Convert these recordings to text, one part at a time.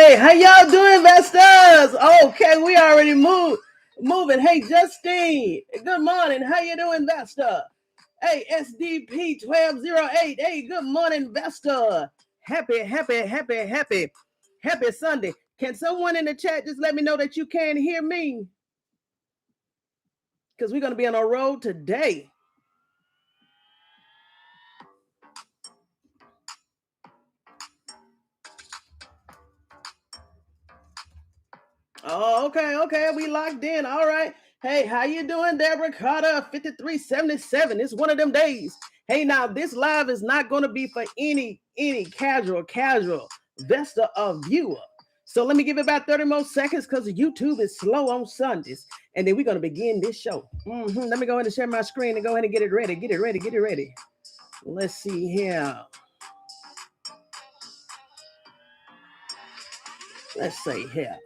Hey, how y'all doing, investors? Okay, we already moving. Hey, Justine, good morning. How you doing, investor? Hey, SDP 1208. Hey, good morning, investor. Happy Sunday. Can someone in the chat just let me know that you can hear me? Because we're going to be on a road today. Oh, okay. We locked in. All right. Hey, how you doing, Deborah Carter? 5377. It's one of them days. Hey, now this live is not going to be for any casual investor or viewer. So let me give it about 30 more seconds because YouTube is slow on Sundays. And then we're going to begin this show. Let me go ahead and share my screen and go ahead and get it ready. Get it ready. Let's see here. Let's say here.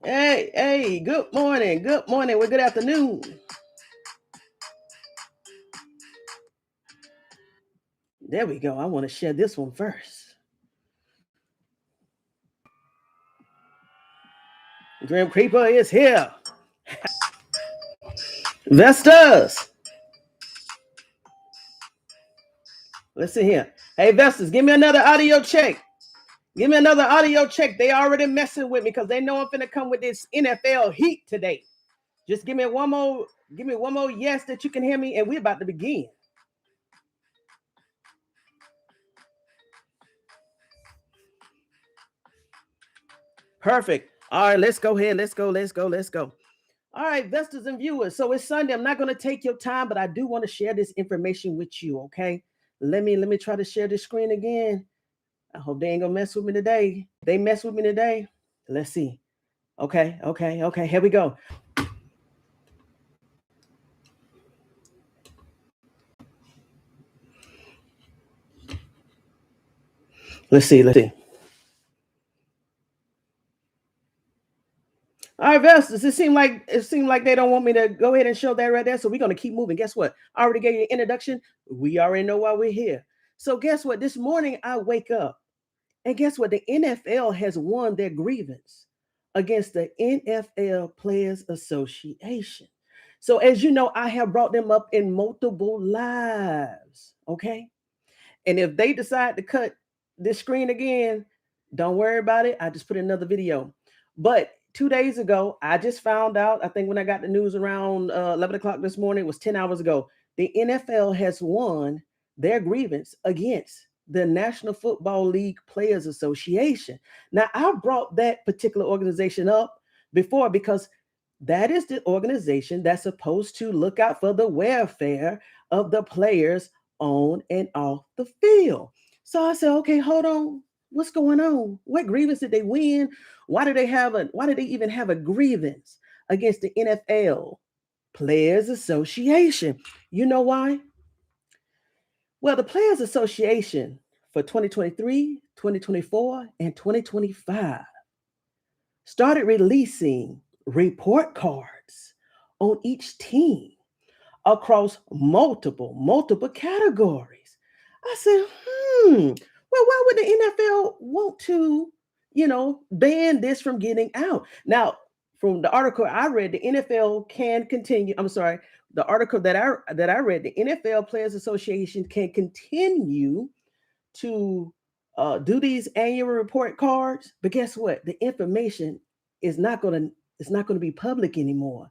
Hey, good morning. Well, good afternoon. There we go. I want to share this one first. Grim Creeper is here. Investors. Let's see here. Hey, investors, give me another audio check. They already messing with me because they know I'm finna come with this NFL heat today. Just give me one more yes that you can hear me, and we're about to begin. Perfect. All right, let's go ahead. Let's go. All right, investors and viewers. So it's Sunday. I'm not going to take your time, but I do want to share this information with you, okay? Let me try to share this screen again. I hope they ain't gonna mess with me today. If they mess with me today, let's see. Okay. Here we go. Let's see. All right, investors. It seemed like they don't want me to go ahead and show that right there. So we're gonna keep moving. Guess what? I already gave you an introduction. We already know why we're here. So guess what? This morning I wake up, and guess what? The NFL has won their grievance against the NFL Players Association. So as you know, I have brought them up in multiple lives. Okay. And if they decide to cut this screen again, don't worry about it. I just put another video. But 2 days ago, I just found out, I think when I got the news around 11 o'clock this morning, it was 10 hours ago, the NFL has won their grievance against the National Football League Players Association. Now, I brought that particular organization up before because that is the organization that's supposed to look out for the welfare of the players on and off the field. So I said, okay, hold on. What's going on? What grievance did they win? Why did they even have a grievance against the NFL Players Association? You know why? Well, the Players Association for 2023, 2024, and 2025 started releasing report cards on each team across multiple categories. I said, well, why would the NFL want to, ban this from getting out? Now, from the article I read, the NFL can continue. I'm sorry, the article that I read, the NFL Players Association can continue to do these annual report cards, but guess what? The information is not going to be public anymore.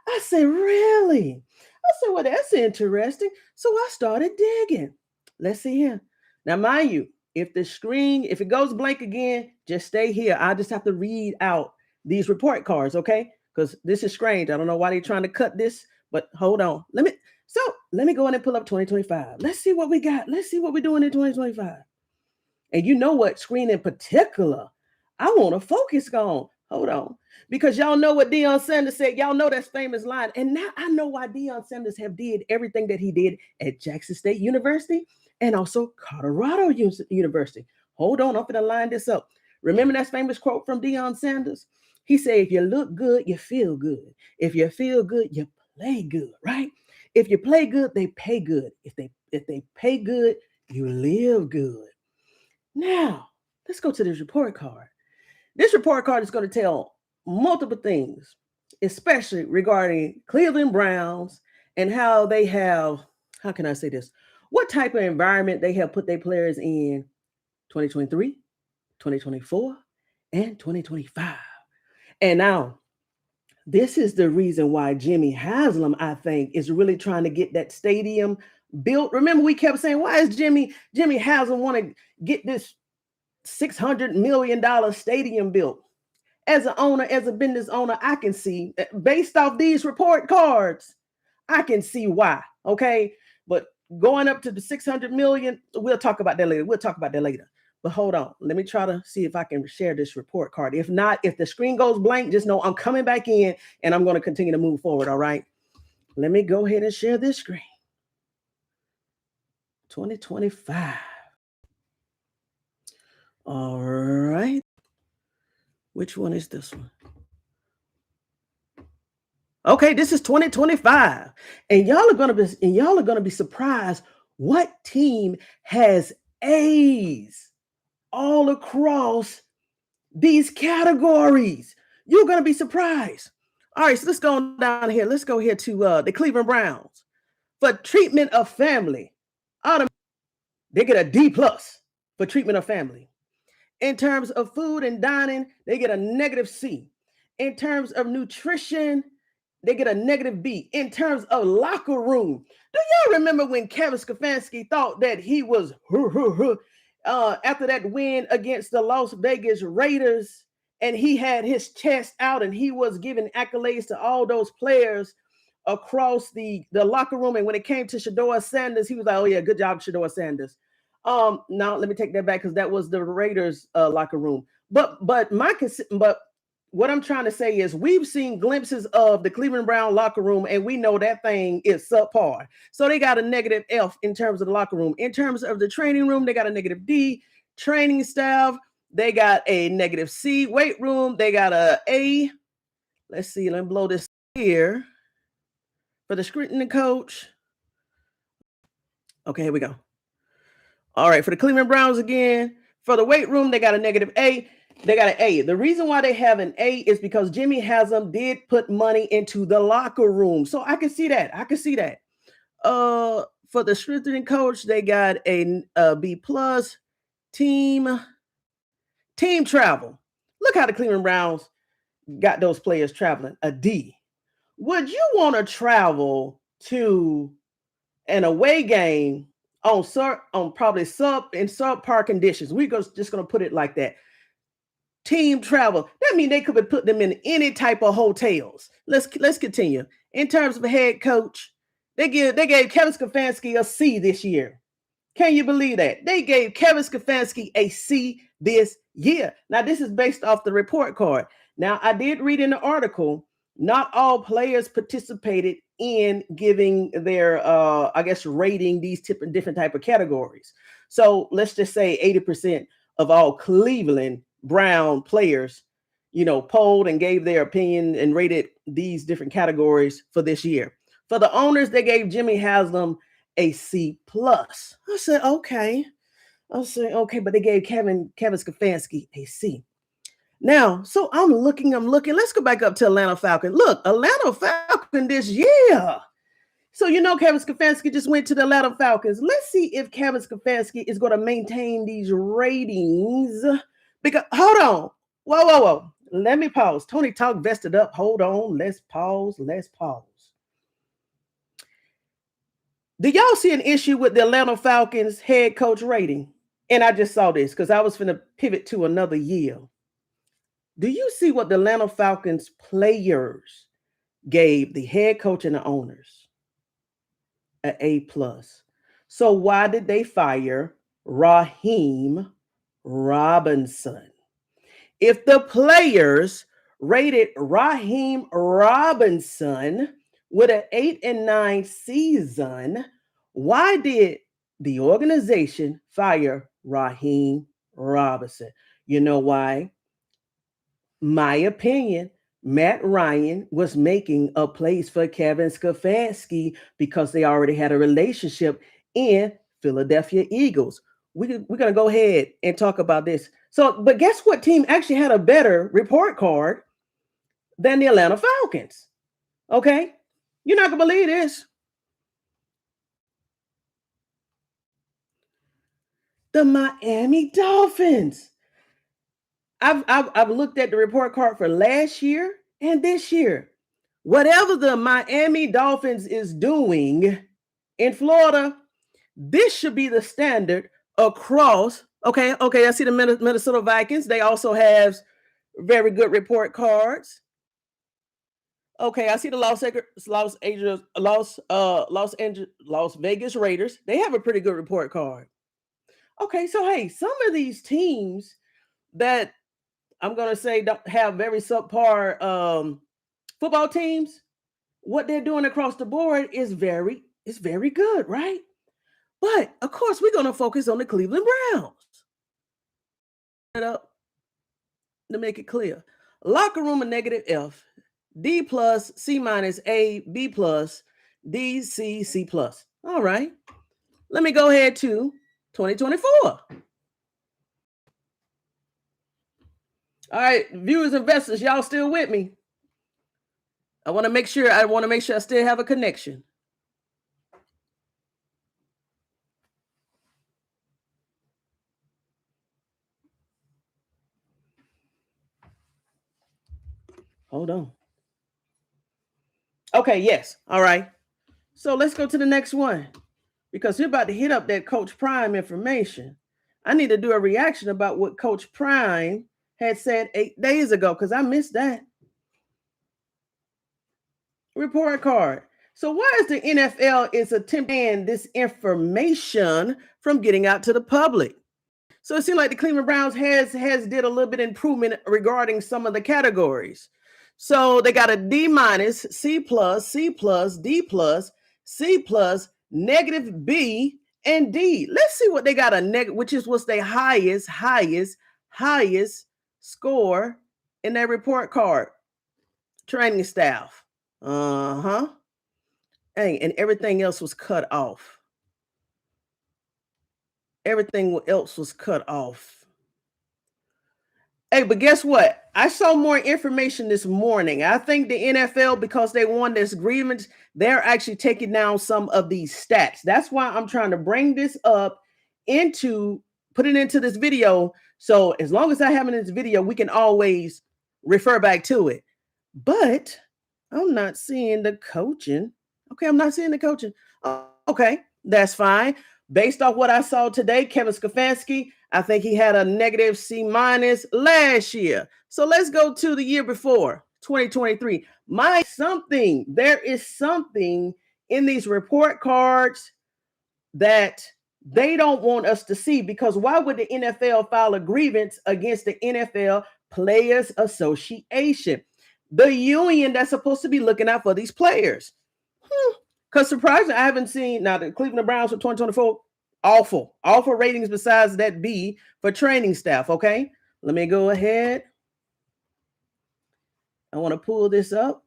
I said, really? I said, well, that's interesting. So I started digging. Let's see here. Now, mind you, if it goes blank again, just stay here. I just have to read out these report cards, okay? Because this is strange. I don't know why they're trying to cut this, but hold on. Let me go in and pull up 2025. Let's see what we got. Let's see what we're doing in 2025. And you know what screen in particular I want to focus on. Hold on. Because y'all know what Deion Sanders said. Y'all know that famous line. And now I know why Deion Sanders have did everything that he did at Jackson State University and also Colorado University. Hold on. I'm going to line this up. Remember that famous quote from Deion Sanders? He said, if you look good, you feel good. If you feel good, you play good, right? If you play good, they pay good. If they pay good, you live good. Now, let's go to this report card. This report card is going to tell multiple things, especially regarding Cleveland Browns and how they have, how can I say this? What type of environment they have put their players in 2023, 2024, and 2025. And now, this is the reason why Jimmy Haslam, I think, is really trying to get that stadium built. Remember, we kept saying, why is Jimmy Haslam want to get this $600 million stadium built? As an owner, as a business owner, I can see, based off these report cards, I can see why, okay? But going up to the 600 million, we'll talk about that later. But hold on, let me try to see if I can share this report card. If not, if the screen goes blank, just know I'm coming back in and I'm going to continue to move forward, all right? Let me go ahead and share this screen. 2025. All right. Which one is this one? Okay, this is 2025. And y'all are gonna be surprised what team has A's all across these categories. You're gonna be surprised. All right, so let's go down here. Let's go here to the Cleveland Browns. For treatment of family, they get a D+ for treatment of family. In terms of food and dining, they get a -C. In terms of nutrition, they get a -B. In terms of locker room, do y'all remember when Kevin Stefanski thought that he was after that win against the Las Vegas Raiders, and he had his chest out and he was giving accolades to all those players across the locker room? And when it came to Shedeur Sanders, he was like, oh yeah, good job, Shedeur Sanders. Now let me take that back, because that was the Raiders locker room. But what I'm trying to say is we've seen glimpses of the Cleveland Brown locker room, and we know that thing is subpar. So they got a -F in terms of the locker room. In terms of the training room, they got a -D. Training staff, they got a -C. Weight room, they got a A. Let's see, let me blow this here. For the scrutiny coach. Okay, here we go. All right, for the Cleveland Browns again, for the weight room, they got a -A. They got an A. The reason why they have an A is because Jimmy Haslam did put money into the locker room. So I can see that. For the strengthening coach, they got a B+. Team travel. Look how the Cleveland Browns got those players traveling. A D. Would you want to travel to an away game on probably subpar conditions? We're just going to put it like that. Team travel. That means they could have put them in any type of hotels. Let's continue. In terms of a head coach, they gave Kevin Stefanski a C this year. Can you believe that? They gave Kevin Stefanski a C this year. Now, this is based off the report card. Now, I did read in the article, not all players participated in giving their, rating these different type of categories. So let's just say 80% of all Cleveland Brown players, polled and gave their opinion and rated these different categories for this year. For the owners, they gave Jimmy Haslam a C+. I said, okay, but they gave Kevin Stefanski a C. Now, so I'm looking. Let's go back up to Atlanta Falcon. Look, Atlanta Falcon this year. So Kevin Stefanski just went to the Atlanta Falcons. Let's see if Kevin Stefanski is going to maintain these ratings. Because hold on, whoa. Let me pause. Tony Talk vested up. Hold on. Let's pause. Do y'all see an issue with the Atlanta Falcons head coach rating? And I just saw this because I was finna pivot to another year. Do you see what the Atlanta Falcons players gave the head coach and the owners? An A+. So why did they fire Raheem Robinson? If the players rated Raheem Robinson with an 8-9 season, why did the organization fire Raheem Robinson? You know why? My opinion, Matt Ryan was making a place for Kevin Stefanski because they already had a relationship in Philadelphia Eagles. We're going to go ahead and talk about this. So, but guess what team actually had a better report card than the Atlanta Falcons? Okay. You're not going to believe this. The Miami Dolphins. I've looked at the report card for last year and this year. Whatever the Miami Dolphins is doing in Florida, this should be the standard across. Okay, I see the Minnesota Vikings. They also have very good report cards. Okay, I see the Las Vegas Raiders. They have a pretty good report card. Okay, so hey, some of these teams that I'm gonna say don't have very subpar football teams, what they're doing across the board is very good, right? But of course, we're gonna focus on the Cleveland Browns. Up to make it clear. Locker room a negative F, D plus, C minus, A, B plus, D, C, C plus. All right. Let me go ahead to 2024. All right, viewers, investors, y'all still with me? I want to make sure I still have a connection. Hold on. Okay, yes. All right. So let's go to the next one because we're about to hit up that Coach Prime information. I need to do a reaction about what Coach Prime had said 8 days ago because I missed that. Report card. So why is the NFL is attempting this information from getting out to the public? So it seems like the Cleveland Browns has did a little bit of improvement regarding some of the categories. So they got a D minus, C plus, C plus, D plus, C plus, negative B, and D. Let's see what they got a negative, which is what's their highest score in their report card. Training staff. And everything else was cut off. Everything else was cut off. Hey, but guess what? I saw more information this morning. I think the NFL, because they won this grievance, they're actually taking down some of these stats. That's why I'm trying to bring this up put it into this video. So as long as I have it in this video, we can always refer back to it. But I'm not seeing the coaching. Okay, I'm not seeing the coaching. Oh, okay, that's fine. Based off what I saw today, Kevin Stefanski, I think he had a negative C minus last year. So let's go to the year before, 2023. There is something in these report cards that they don't want us to see, because why would the NFL file a grievance against the NFL Players Association, the union that's supposed to be looking out for these players? Because surprisingly, I haven't seen, now the Cleveland Browns for 2024, awful ratings besides that B for training staff. Okay, let me go ahead. I want to pull this up.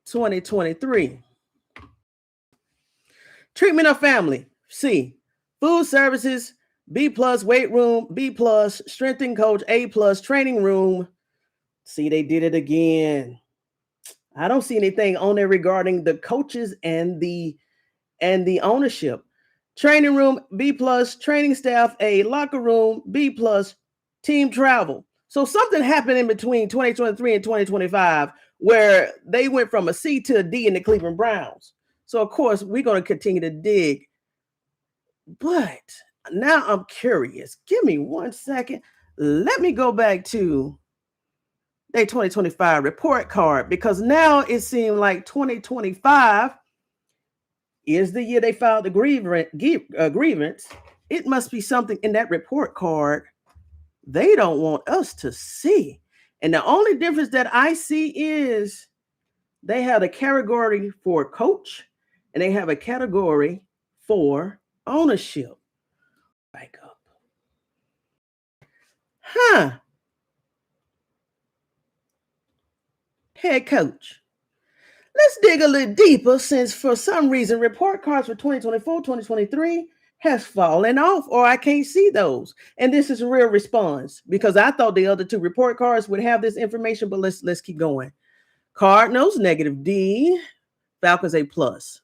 2023. Treatment of family, C. Food services, B plus. Weight room, B plus. Strength and coach, A plus. Training room, see, they did it again. I don't see anything on there regarding the coaches and the ownership. Training room, B plus. Training staff, A. Locker room, B plus. Team travel. So something happened in between 2023 and 2025 where they went from a C to a D in the Cleveland Browns. So of course we're going to continue to dig. But now I'm curious. Give me 1 second. Let me go back to their 2025 report card, because now it seemed like 2025 is the year they filed the grievance. It must be something in that report card they don't want us to see. And the only difference that I see is they have a category for coach and they have a category for ownership. Back up. Head coach. Let's dig a little deeper, since for some reason report cards for 2024, 2023 has fallen off, or I can't see those. And this is a real response, because I thought the other two report cards would have this information, but let's keep going. Cardinals, -D. Falcons, A+.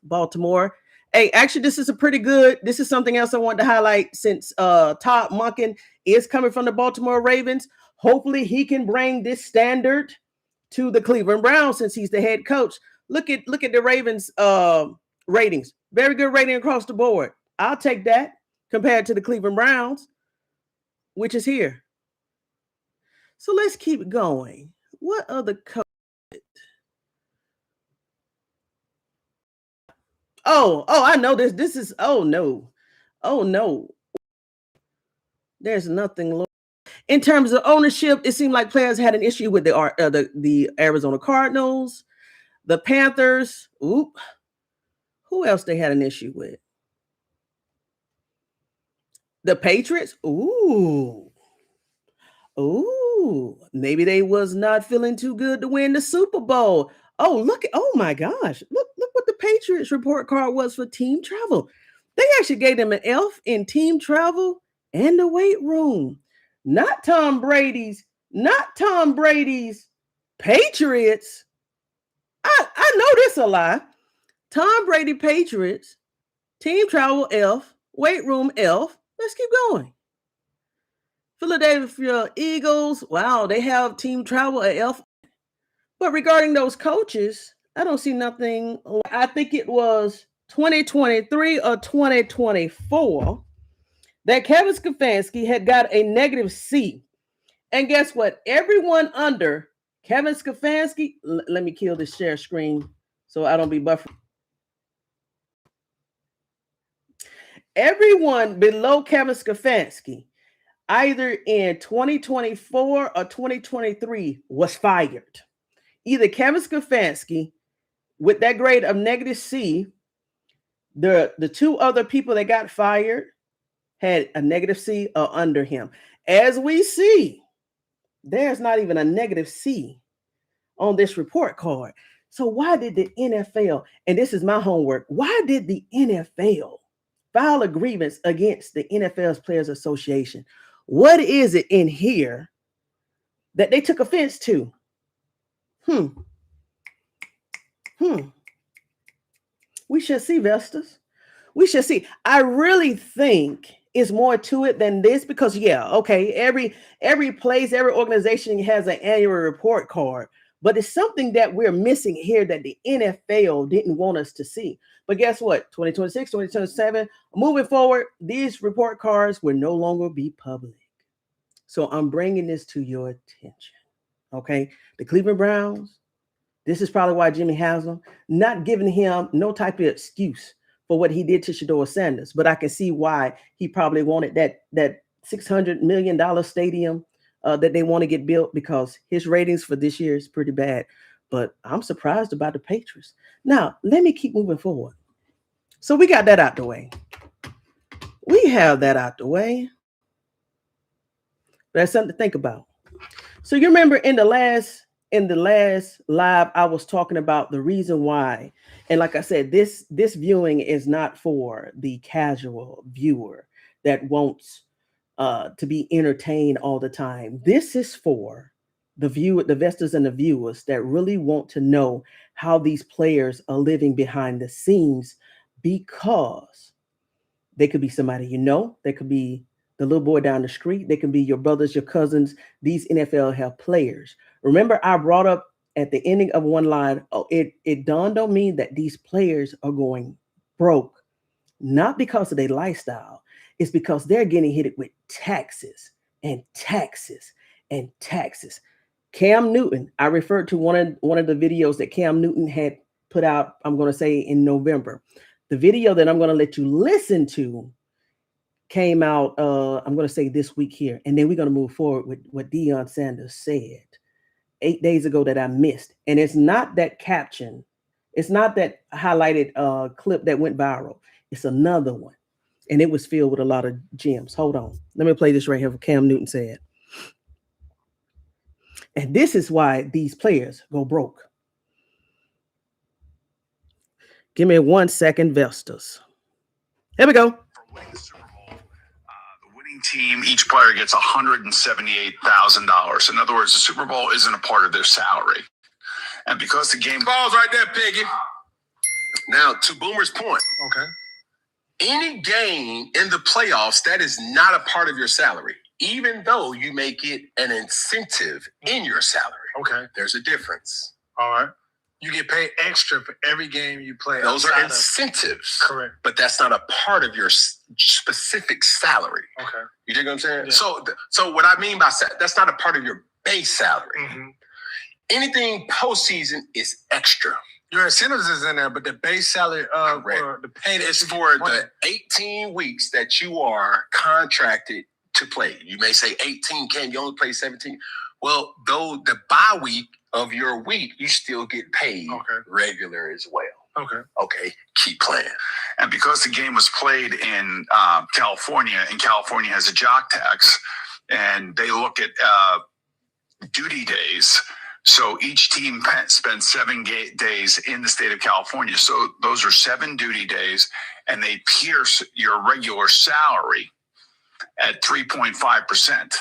Baltimore. Hey, actually, this is a pretty good. This is something else I wanted to highlight, since Todd Monken is coming from the Baltimore Ravens. Hopefully, he can bring this standard to the Cleveland Browns, since he's the head coach. Look at the Ravens ratings. Very good rating across the board. I'll take that compared to the Cleveland Browns, which is here. So let's keep going. What other coach? Oh, I know this. This is, oh no. There's nothing. In terms of ownership, it seemed like players had an issue with the Arizona Cardinals, the Panthers. Who else they had an issue with? The Patriots. Maybe they was not feeling too good to win the Super Bowl. Oh my gosh. Look what the Patriots report card was for team travel. They actually gave them an F in team travel and the weight room. Not Tom Brady's Patriots. I know this a lie. Tom Brady Patriots, team travel F, weight room F. Let's keep going. Philadelphia Eagles, wow, they have team travel at F. But regarding those coaches, I don't see nothing. I think it was 2023 or 2024 that Kevin Stefanski had got a -C. And guess what? Everyone under Kevin Stefanski, let me kill this share screen so I don't be buffering. Everyone below Kevin Stefanski, either in 2024 or 2023, was fired. Either Kevin Stefanski, with that grade of -C, the two other people that got fired had a -C or under him. As we see, there's not even a -C on this report card. So why did the NFL, and this is my homework, why did the NFL file a grievance against the NFL's Players Association? What is it in here that they took offense to? We shall see, Vestas. We shall see. I really think it's more to it than this, because every place, every organization has an annual report card, but it's something that we're missing here that the NFL didn't want us to see. But guess what? 2026, 2027, moving forward, these report cards will no longer be public. So I'm bringing this to your attention. Okay, the Cleveland Browns. This is probably why Jimmy Haslam not giving him no type of excuse for what he did to Shedeur Sanders, but I can see why he probably wanted that $600 million stadium that they want to get built, because his ratings for this year is pretty bad. But I'm surprised about the Patriots. Now, let me keep moving forward. So we got that out the way. We have that out the way. That's something to think about. So you remember in the last live, I was talking about the reason why. And like I said, this viewing is not for the casual viewer that wants to be entertained all the time. This is for the investors and the viewers that really want to know how these players are living behind the scenes, because they could be somebody they could be the little boy down the street, they can be your brothers, your cousins. These NFL have players. Remember, I brought up at the ending of one line, it dawned on me that these players are going broke, not because of their lifestyle. It's because they're getting hit with taxes and taxes and taxes. Cam Newton, I referred to one of the videos that Cam Newton had put out, I'm going to say in November. The video that I'm going to let you listen to came out, I'm going to say this week here, and then we're going to move forward with what Deion Sanders said 8 days ago that I missed. And it's not that caption. It's not that highlighted clip that went viral. It's another one. And it was filled with a lot of gems. Hold on. Let me play this right here for Cam Newton said. And this is why these players go broke. Give me 1 second, Vestas. Here we go. For winning the Super Bowl, the winning team, each player gets $178,000. In other words, the Super Bowl isn't a part of their salary. And because the game... Balls right there, Peggy. Now, to Boomer's point. Okay. Any game in the playoffs, that is not a part of your salary, even though you may get an incentive in your salary. Okay. There's a difference. All right. You get paid extra for every game you play. Those are incentives. Correct. But that's not a part of your specific salary. Okay. You dig what I'm saying? Yeah. So what I mean by that's not a part of your base salary. Mm-hmm. Anything postseason is extra. Your incentives is in there, but the base salary or the pay is for the 18 weeks that you are contracted to play. You may say 18 can you only play 17. Well, though the bye week of your week, you still get paid regular as well. Okay, keep playing. And because the game was played in California, and California has a jock tax, and they look at duty days. So each team spends 7 days in the state of California. So those are 7 duty days, and they pierce your regular salary at 3.5%.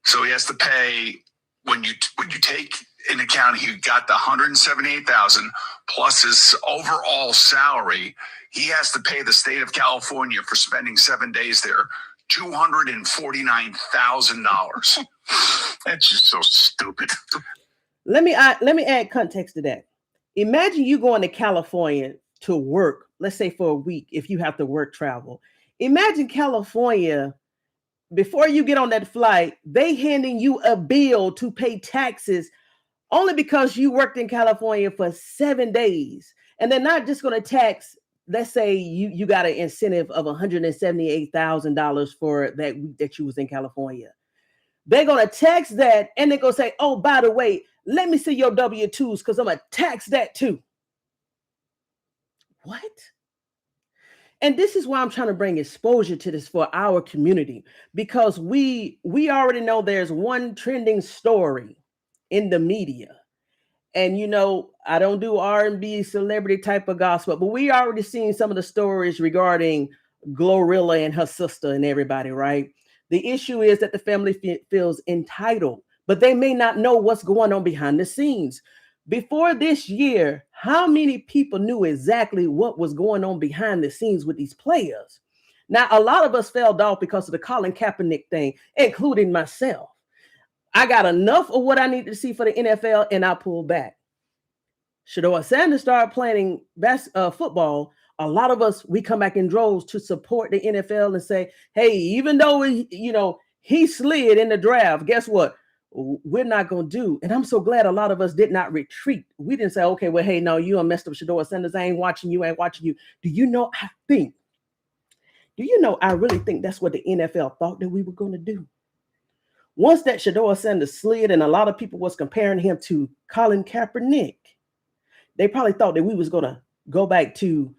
So he has to pay when you take in account he got the $178,000 plus his overall salary. He has to pay the state of California for spending 7 days there $249,000. That's just so stupid. Let me add context to that. Imagine you going to California to work, let's say for a week, if you have to work travel. Imagine California, before you get on that flight, they handing you a bill to pay taxes only because you worked in California for 7 days. And they're not just going to tax, let's say you got an incentive of $178,000 for that week that you was in California. They're going to tax that, and they're going to say, oh, by the way, let me see your W-2s because I'm going to tax that too. What? And this is why I'm trying to bring exposure to this for our community, because we already know there's one trending story in the media. And, you know, I don't do R&B celebrity type of gospel, but we already seen some of the stories regarding Glorilla and her sister and everybody, right? The issue is that the family feels entitled, but they may not know what's going on behind the scenes. Before this year, how many people knew exactly what was going on behind the scenes with these players? Now, a lot of us fell off because of the Colin Kaepernick thing, including myself. I got enough of what I need to see for the NFL, and I pulled back. Shedeur Sanders started playing football. A lot of us, we come back in droves to support the NFL and say, hey, even though he slid in the draft, guess what? We're not going to do. And I'm so glad a lot of us did not retreat. We didn't say, okay, well, hey, no, you done messed up Shedeur Sanders. I ain't watching you. Do you know, I really think that's what the NFL thought that we were going to do. Once that Shedeur Sanders slid and a lot of people was comparing him to Colin Kaepernick, they probably thought that we was going to go back to,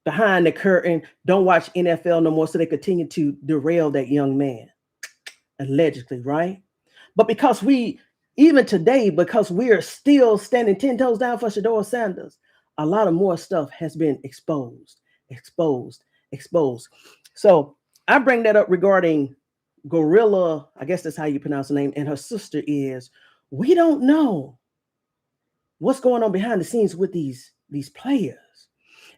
behind the curtain, don't watch NFL no more, so they continue to derail that young man, allegedly, right? But because even today, because we're still standing 10 toes down for Shedeur Sanders, a lot of more stuff has been exposed. So I bring that up regarding Gorilla, I guess that's how you pronounce the name, and her sister is, we don't know what's going on behind the scenes with these players.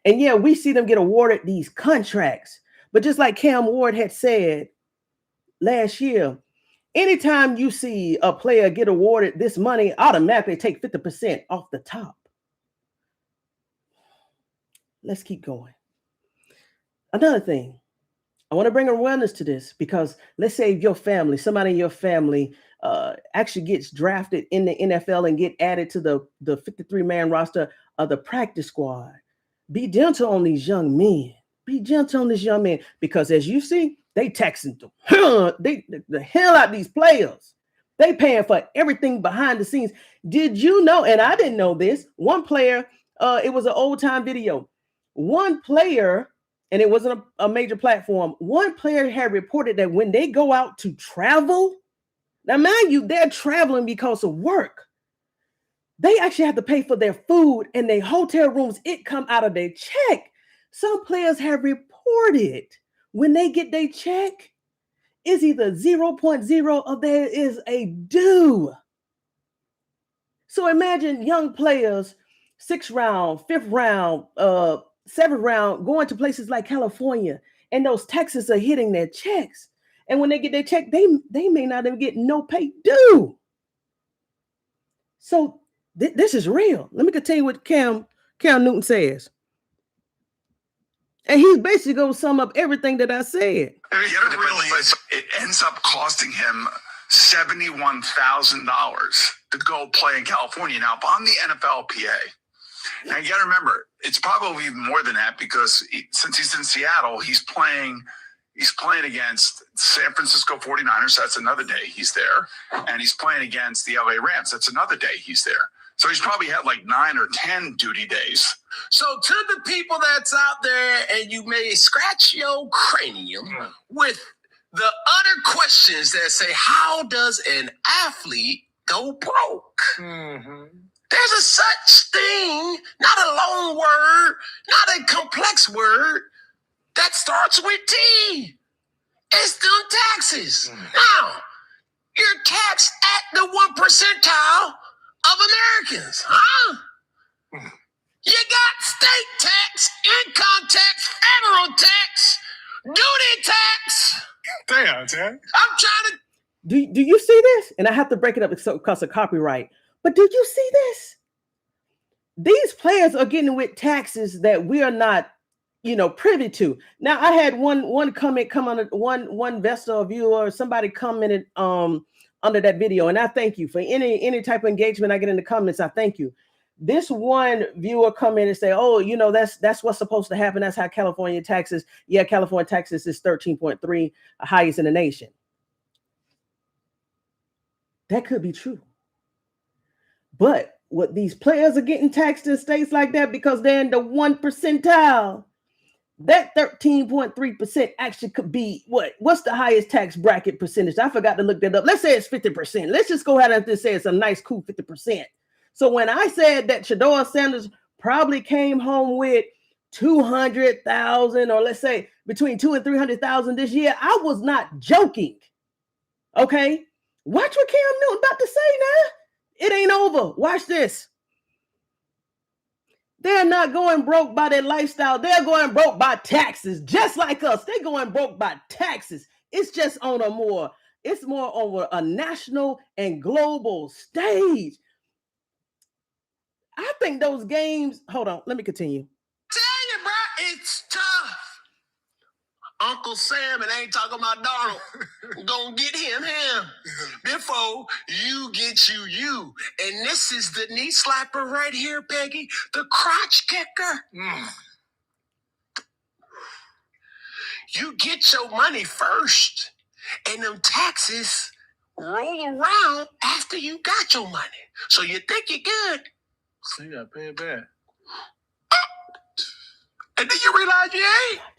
And yeah, we see them get awarded these contracts, but just like Cam Ward had said last year, anytime you see a player get awarded this money, automatically take 50% off the top. Let's keep going. Another thing, I want to bring awareness to this because let's say your family, somebody in your family actually gets drafted in the NFL and get added to the 53-man roster of the practice squad. Be gentle on these young men. Be gentle on this young man because as you see, they taxing them. The hell out these players. They paying for everything behind the scenes. Did you know, and I didn't know this, one player, it was an old time video. One player, and it wasn't a major platform, one player had reported that when they go out to travel, now mind you, they're traveling because of work. they actually have to pay for their food and their hotel rooms. It come out of their check. Some players have reported when they get their check, it's either 0.0 or there is a due. So imagine young players, 6th round, 5th round, 7th round, going to places like California, and those taxes are hitting their checks. And when they get their check, they may not even get no pay due. So this is real. Let me continue what Cam Newton says. And he's basically going to sum up everything that I said. It ends up costing him $71,000 to go play in California. Now, on the NFLPA, now you got to remember, it's probably even more than that because since he's in Seattle, he's playing against San Francisco 49ers. That's another day he's there. And he's playing against the LA Rams. That's another day he's there. So he's probably had like 9 or 10 duty days. So to the people that's out there, and you may scratch your cranium with the other questions that say, how does an athlete go broke? There's a such thing, not a long word, not a complex word, that starts with T. It's them taxes. Now, you're taxed at the 1 percentile of Americans, huh? You got state tax, income tax, federal tax, duty tax. Damn, Jerry. I'm trying to. Do you see this? And I have to break it up because of copyright. But do you see this? These players are getting with taxes that we are not, privy to. Now, I had one comment come on one investor or viewer or somebody commented under that video, and I thank you for any type of engagement I get in the comments. I thank you. This one viewer come in and say, "Oh, that's what's supposed to happen. That's how California taxes. Yeah, California taxes is 13.3, highest in the nation." That could be true, but what these players are getting taxed in states like that because they're in the 1 percentile. That 13.3% actually could be what's the highest tax bracket percentage? I forgot to look that up. Let's say it's 50%. Let's just go ahead and say it's a nice, cool 50%. So when I said that Shedeur Sanders probably came home with 200,000, or let's say between 200,000 and 300,000 this year, I was not joking. Okay, watch what Cam Newton about to say now. It ain't over. Watch this. They're not going broke by their lifestyle. They're going broke by taxes, just like us. They're going broke by taxes. It's just on it's more on a national and global stage. I think those games, hold on, let me continue. Tell you, bro, it's tough. Uncle Sam, and I ain't talking about Donald, gonna get him before you get you. And this is the knee slapper right here, Peggy, the crotch kicker. You get your money first, and them taxes roll around after you got your money. So you think you're good. So you gotta pay it back. And then you realize you ain't. Watch.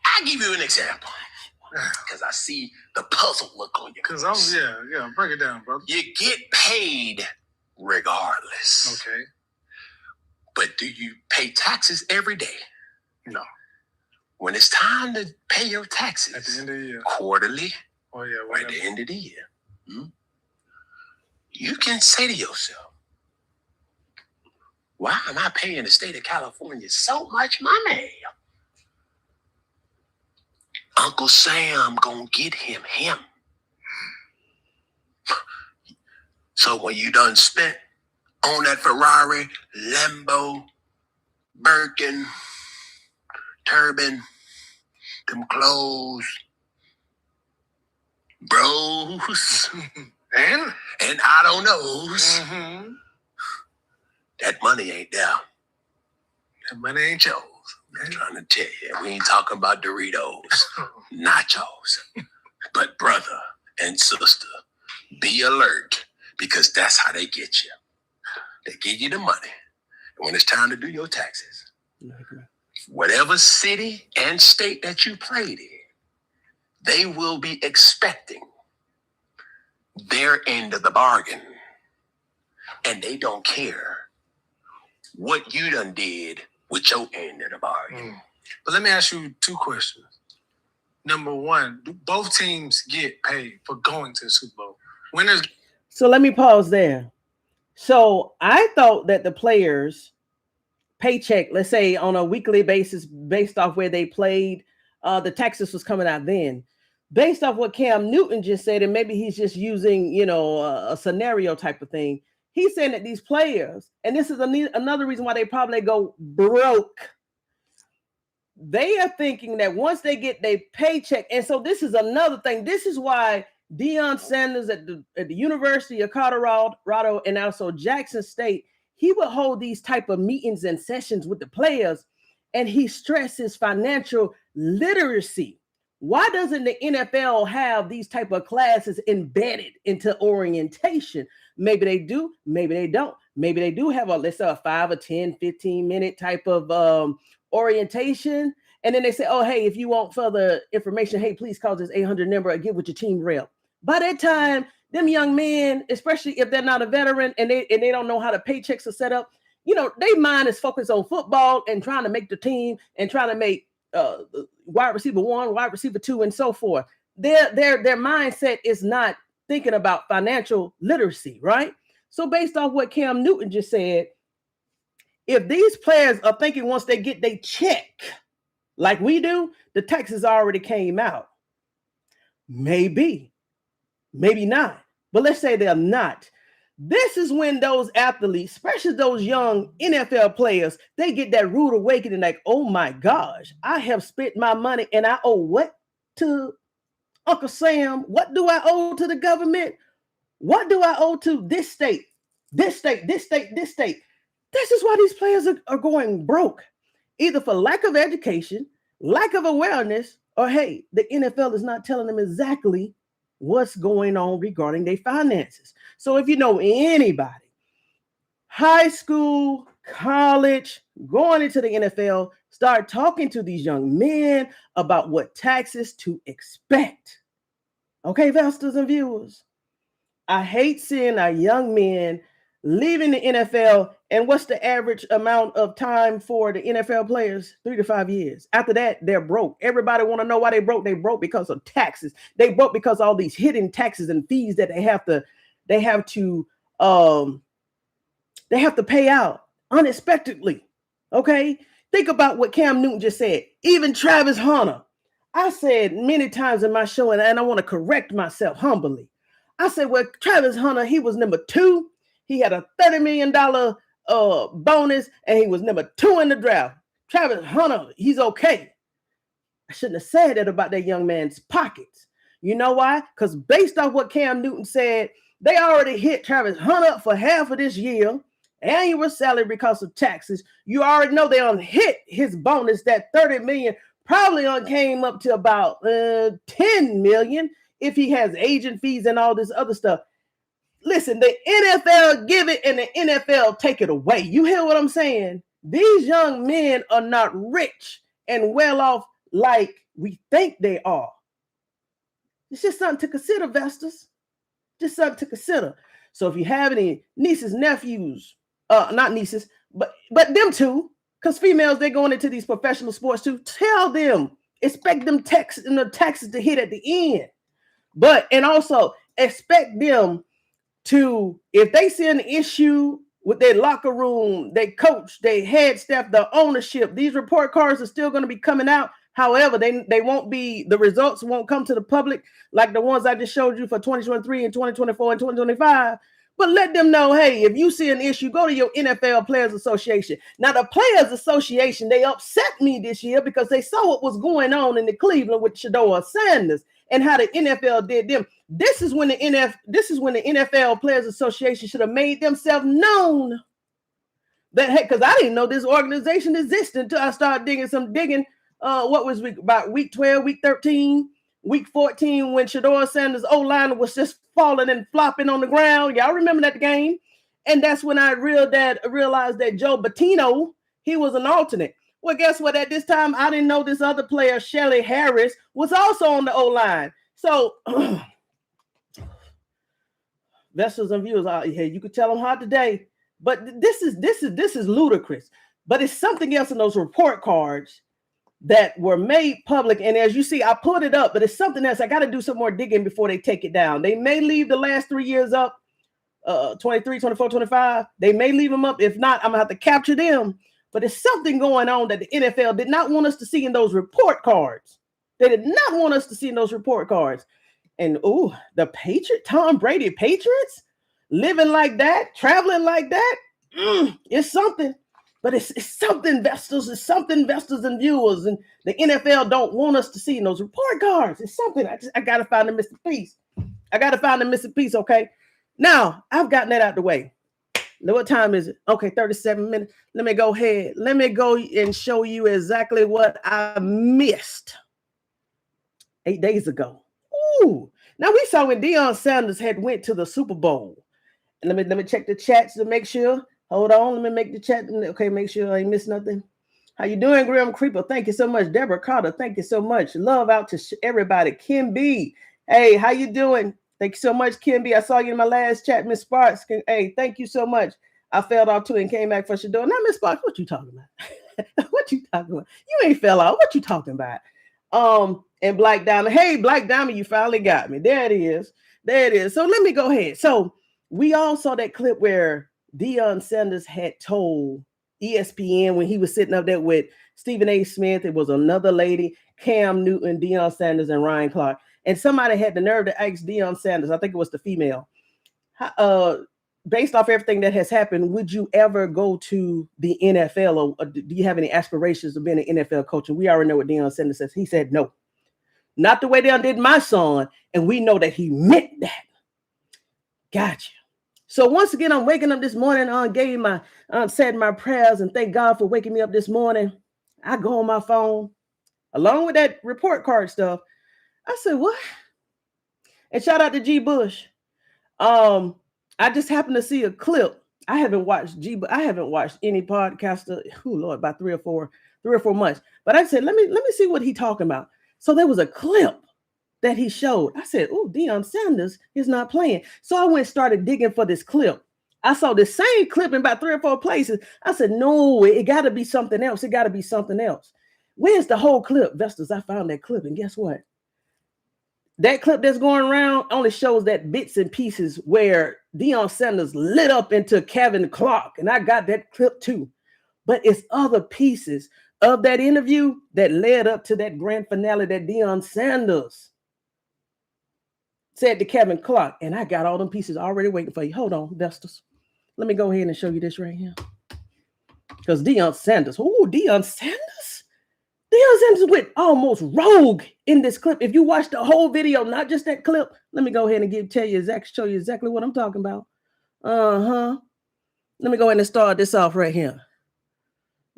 I'll give you an example. Because I see the puzzle look on your face. Because break it down, brother. You get paid regardless. Okay. But do you pay taxes every day? No. When it's time to pay your taxes. At the end of the year. Quarterly. Oh, yeah. Or at the end of the year. You can say to yourself, why am I paying the state of California so much money? Uncle Sam gonna get him. So when you done spent on that Ferrari, Lambo, Birkin, turban, them clothes, bros, and I don't knows, that money ain't there. That money ain't yours. I'm trying to tell you, we ain't talking about Doritos, nachos. But brother and sister, be alert, because that's how they get you. They give you the money. And when it's time to do your taxes, whatever city and state that you played in, they will be expecting their end of the bargain. and they don't care what you done did with your end of the bargain. But let me ask you two questions. Number one, do both teams get paid for going to the Super Bowl? Winners. So let me pause there. So I thought that the players' paycheck, let's say on a weekly basis, based off where they played, the taxes was coming out then. Based off what Cam Newton just said, and maybe he's just using, a scenario type of thing. He's saying that these players, and this is another reason why they probably go broke. They are thinking that once they get their paycheck, and so this is another thing. This is why Deion Sanders at the University of Colorado and also Jackson State, he would hold these type of meetings and sessions with the players, and he stresses financial literacy. Why doesn't the NFL have these type of classes embedded into orientation? Maybe they do, maybe they don't. Maybe they do have let's say a 5 or 10, 15 minute type of orientation. And then they say, oh, hey, if you want further information, hey, please call this 800 number or get with your team rep. By that time, them young men, especially if they're not a veteran and they don't know how the paychecks are set up, their mind is focused on football and trying to make the team and trying to make wide receiver 1, wide receiver 2, and so forth. Their mindset is not thinking about financial literacy, right? So based off what Cam Newton just said, if these players are thinking once they get their check, like we do, the taxes already came out. Maybe not. But let's say they're not. This is when those athletes, especially those young NFL players, they get that rude awakening like, oh my gosh, I have spent my money and I owe what to Uncle Sam? What do I owe to the government? What do I owe to this state? This state, this state, this state. This is why these players are going broke, either for lack of education, lack of awareness, or hey, the NFL is not telling them exactly what's going on regarding their finances. So if you know anybody, high school, college, going into the NFL, start talking to these young men about what taxes to expect. Okay, investors and viewers, I hate seeing our young men leaving the NFL. And what's the average amount of time for the NFL players? 3 to 5 years. After that, they're broke. Everybody want to know why they broke. They broke because of taxes. They broke because all these hidden taxes and fees that they have to pay out unexpectedly. Okay, think about what Cam Newton just said. Even Travis Hunter. I said many times in my show, and I want to correct myself humbly. I said, well, Travis Hunter, he was number 2. He had a $30 million bonus, and he was number 2 in the draft. Travis Hunter, he's okay. I shouldn't have said that about that young man's pockets. You know why? Because based off what Cam Newton said, they already hit Travis Hunter for half of this year, annual salary because of taxes. You already know they hit his bonus. That $30 million probably came up to about $10 million if he has agent fees and all this other stuff. Listen, the NFL give it and the NFL take it away. You hear what I'm saying? These young men are not rich and well off like we think they are. It's just something to consider, investors. Just something to consider. So if you have any nieces, nephews, not nieces, but them too, because females, they're going into these professional sports too, tell them, expect them taxes to hit at the end. And also expect them to, if they see an issue with their locker room, their coach, their head staff, the ownership, these report cards are still going to be coming out. However, they won't be, the results won't come to the public like the ones I just showed you for 2023 and 2024 and 2025. But let them know, hey, if you see an issue, go to your NFL Players Association. Now, the Players Association, they upset me this year because they saw what was going on in the Cleveland with Shedeur Sanders and how the NFL did them. This is when the NFL Players Association should have made themselves known. That, hey, because I didn't know this organization existed until I started digging. What was about week 12, week 13, week 14, when Shedeur Sanders' OLine was just falling and flopping on the ground. Y'all remember that game? And that's when I realized that Joe Bettino, he was an alternate. Well, guess what? At this time, I didn't know this other player, Shelly Harris, was also on the OLine. So Vessels and viewers out here, you could tell them hard today, but this is ludicrous. But it's something else in those report cards that were made public. And as you see, I pulled it up, but it's something else. I got to do some more digging before they take it down. They may leave the last 3 years up, 23, 24, 25. They may leave them up. If not, I'm gonna have to capture them. But there's something going on that the NFL did not want us to see in those report cards. They did not want us to see in those report cards. And the Tom Brady Patriots living like that, traveling like that, it's something. But it's something investors, and viewers, and the NFL don't want us to see in those report cards. It's something. I gotta find the missing piece. Okay. Now I've gotten that out the way. Now, what time is it? Okay, 37 minutes. Let me go ahead. Let me go and show you exactly what I missed 8 days ago. Now we saw when Deion Sanders had went to the Super Bowl. And let me check the chats to make sure. Hold on, let me make the chat. Okay, make sure I ain't missed nothing. How you doing, Grim Creeper? Thank you so much. Deborah Carter, thank you so much. Love out to everybody. Kim B, hey, how you doing? Thank you so much, Kim B. I saw you in my last chat, Miss Sparks. Hey, thank you so much. I fell off too and came back for Shedeur. Now, Miss Sparks, what you talking about? What you talking about? You ain't fell off. What you talking about? And Black Diamond. Hey, Black Diamond, you finally got me. There it is. So let me go ahead. So we all saw that clip where Deion Sanders had told ESPN when he was sitting up there with Stephen A. Smith. It was another lady, Cam Newton, Deion Sanders, and Ryan Clark. And somebody had the nerve to ask Deion Sanders, I think it was the female, based off everything that has happened, would you ever go to the NFL, or do you have any aspirations of being an NFL coach? And we already know what Deion Sanders says. He said no. Not the way they did my son, and we know that he meant that. Gotcha. So once again, I'm waking up this morning, said my prayers, and thank God for waking me up this morning. I go on my phone, along with that report card stuff. I said, what? And shout out to G. Bush. I just happened to see a clip. I haven't watched any podcaster, Lord, about three or four months. But I said, let me see what he talking about. So there was a clip that he showed. I said, Deion Sanders is not playing. So I went and started digging for this clip. I saw the same clip in about 3 or 4 places. I said, no, it got to be something else. Where's the whole clip? Vestas, I found that clip, and guess what? That clip that's going around only shows that bits and pieces where Deion Sanders lit up into Kevin Clark, and I got that clip too. But it's other pieces of that interview that led up to that grand finale that Deion Sanders said to Kevin Clark, and I got all them pieces already waiting for you. Hold on, Vestas. Let me go ahead and show you this right here. Because Deion Sanders went almost rogue in this clip. If you watch the whole video, not just that clip, let me go ahead and show you exactly what I'm talking about. Let me go ahead and start this off right here.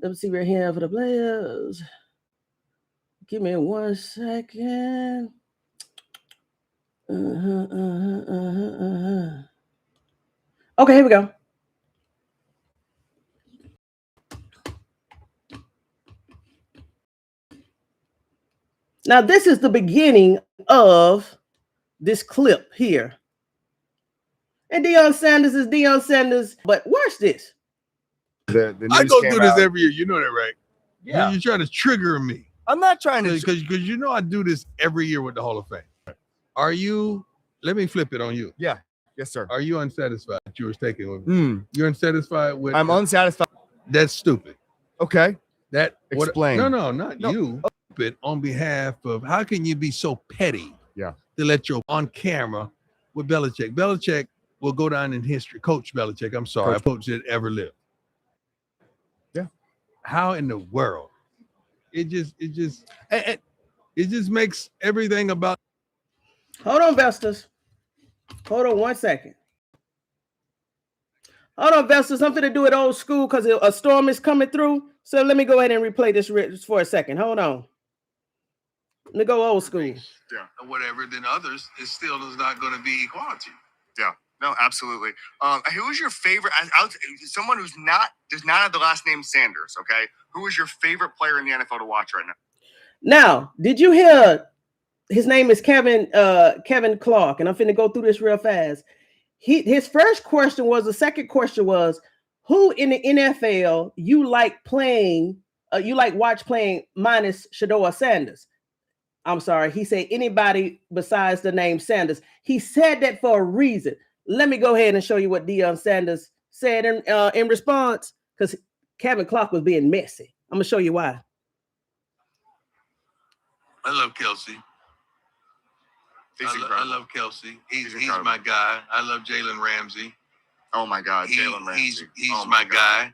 Let me see right here for the players. Give me 1 second. Okay, here we go. Now, this is the beginning of this clip here. And Deion Sanders is Deion Sanders, but watch this. The I go through this out. every year. You know that, right? Yeah. You're trying to trigger me. I'm not trying to. Because you know I do this every year with the Hall of Fame. Are you, let me flip it on you. Yeah. Yes, sir. Are you unsatisfied that you were taking with me? You're unsatisfied with. I'm unsatisfied. That's stupid. Okay. Explain. No, not you. Stupid on behalf of, how can you be so petty? Yeah. To let your on camera with Belichick. Belichick will go down in history. Coach Belichick, I'm sorry, coach that ever lived. Yeah. How in the world? It just makes everything about. Hold on, Vestas. Hold on 1 second. Hold on, Vestas. I'm going to do it old school because a storm is coming through. So let me go ahead and replay this for a second. Hold on. Let me go old school. Yeah. Whatever than others, it still is not going to be equality. Yeah. No, absolutely. Who's your favorite? Someone who's does not have the last name Sanders. Okay. Who is your favorite player in the NFL to watch right now? Now, did you hear? His name is Kevin Clark, and I'm finna go through this real fast. his first question was, the second question was, who in the NFL you like playing, you like watch playing minus Shedeur Sanders? I'm sorry, he said anybody besides the name Sanders. He said that for a reason. Let me go ahead and show you what Deion Sanders said in response, because Kevin Clark was being messy. I'm gonna show you why. I love Kelsey. I love Kelsey. He's my guy. I love Jalen Ramsey. Oh my God, Jalen Ramsey. He's my guy.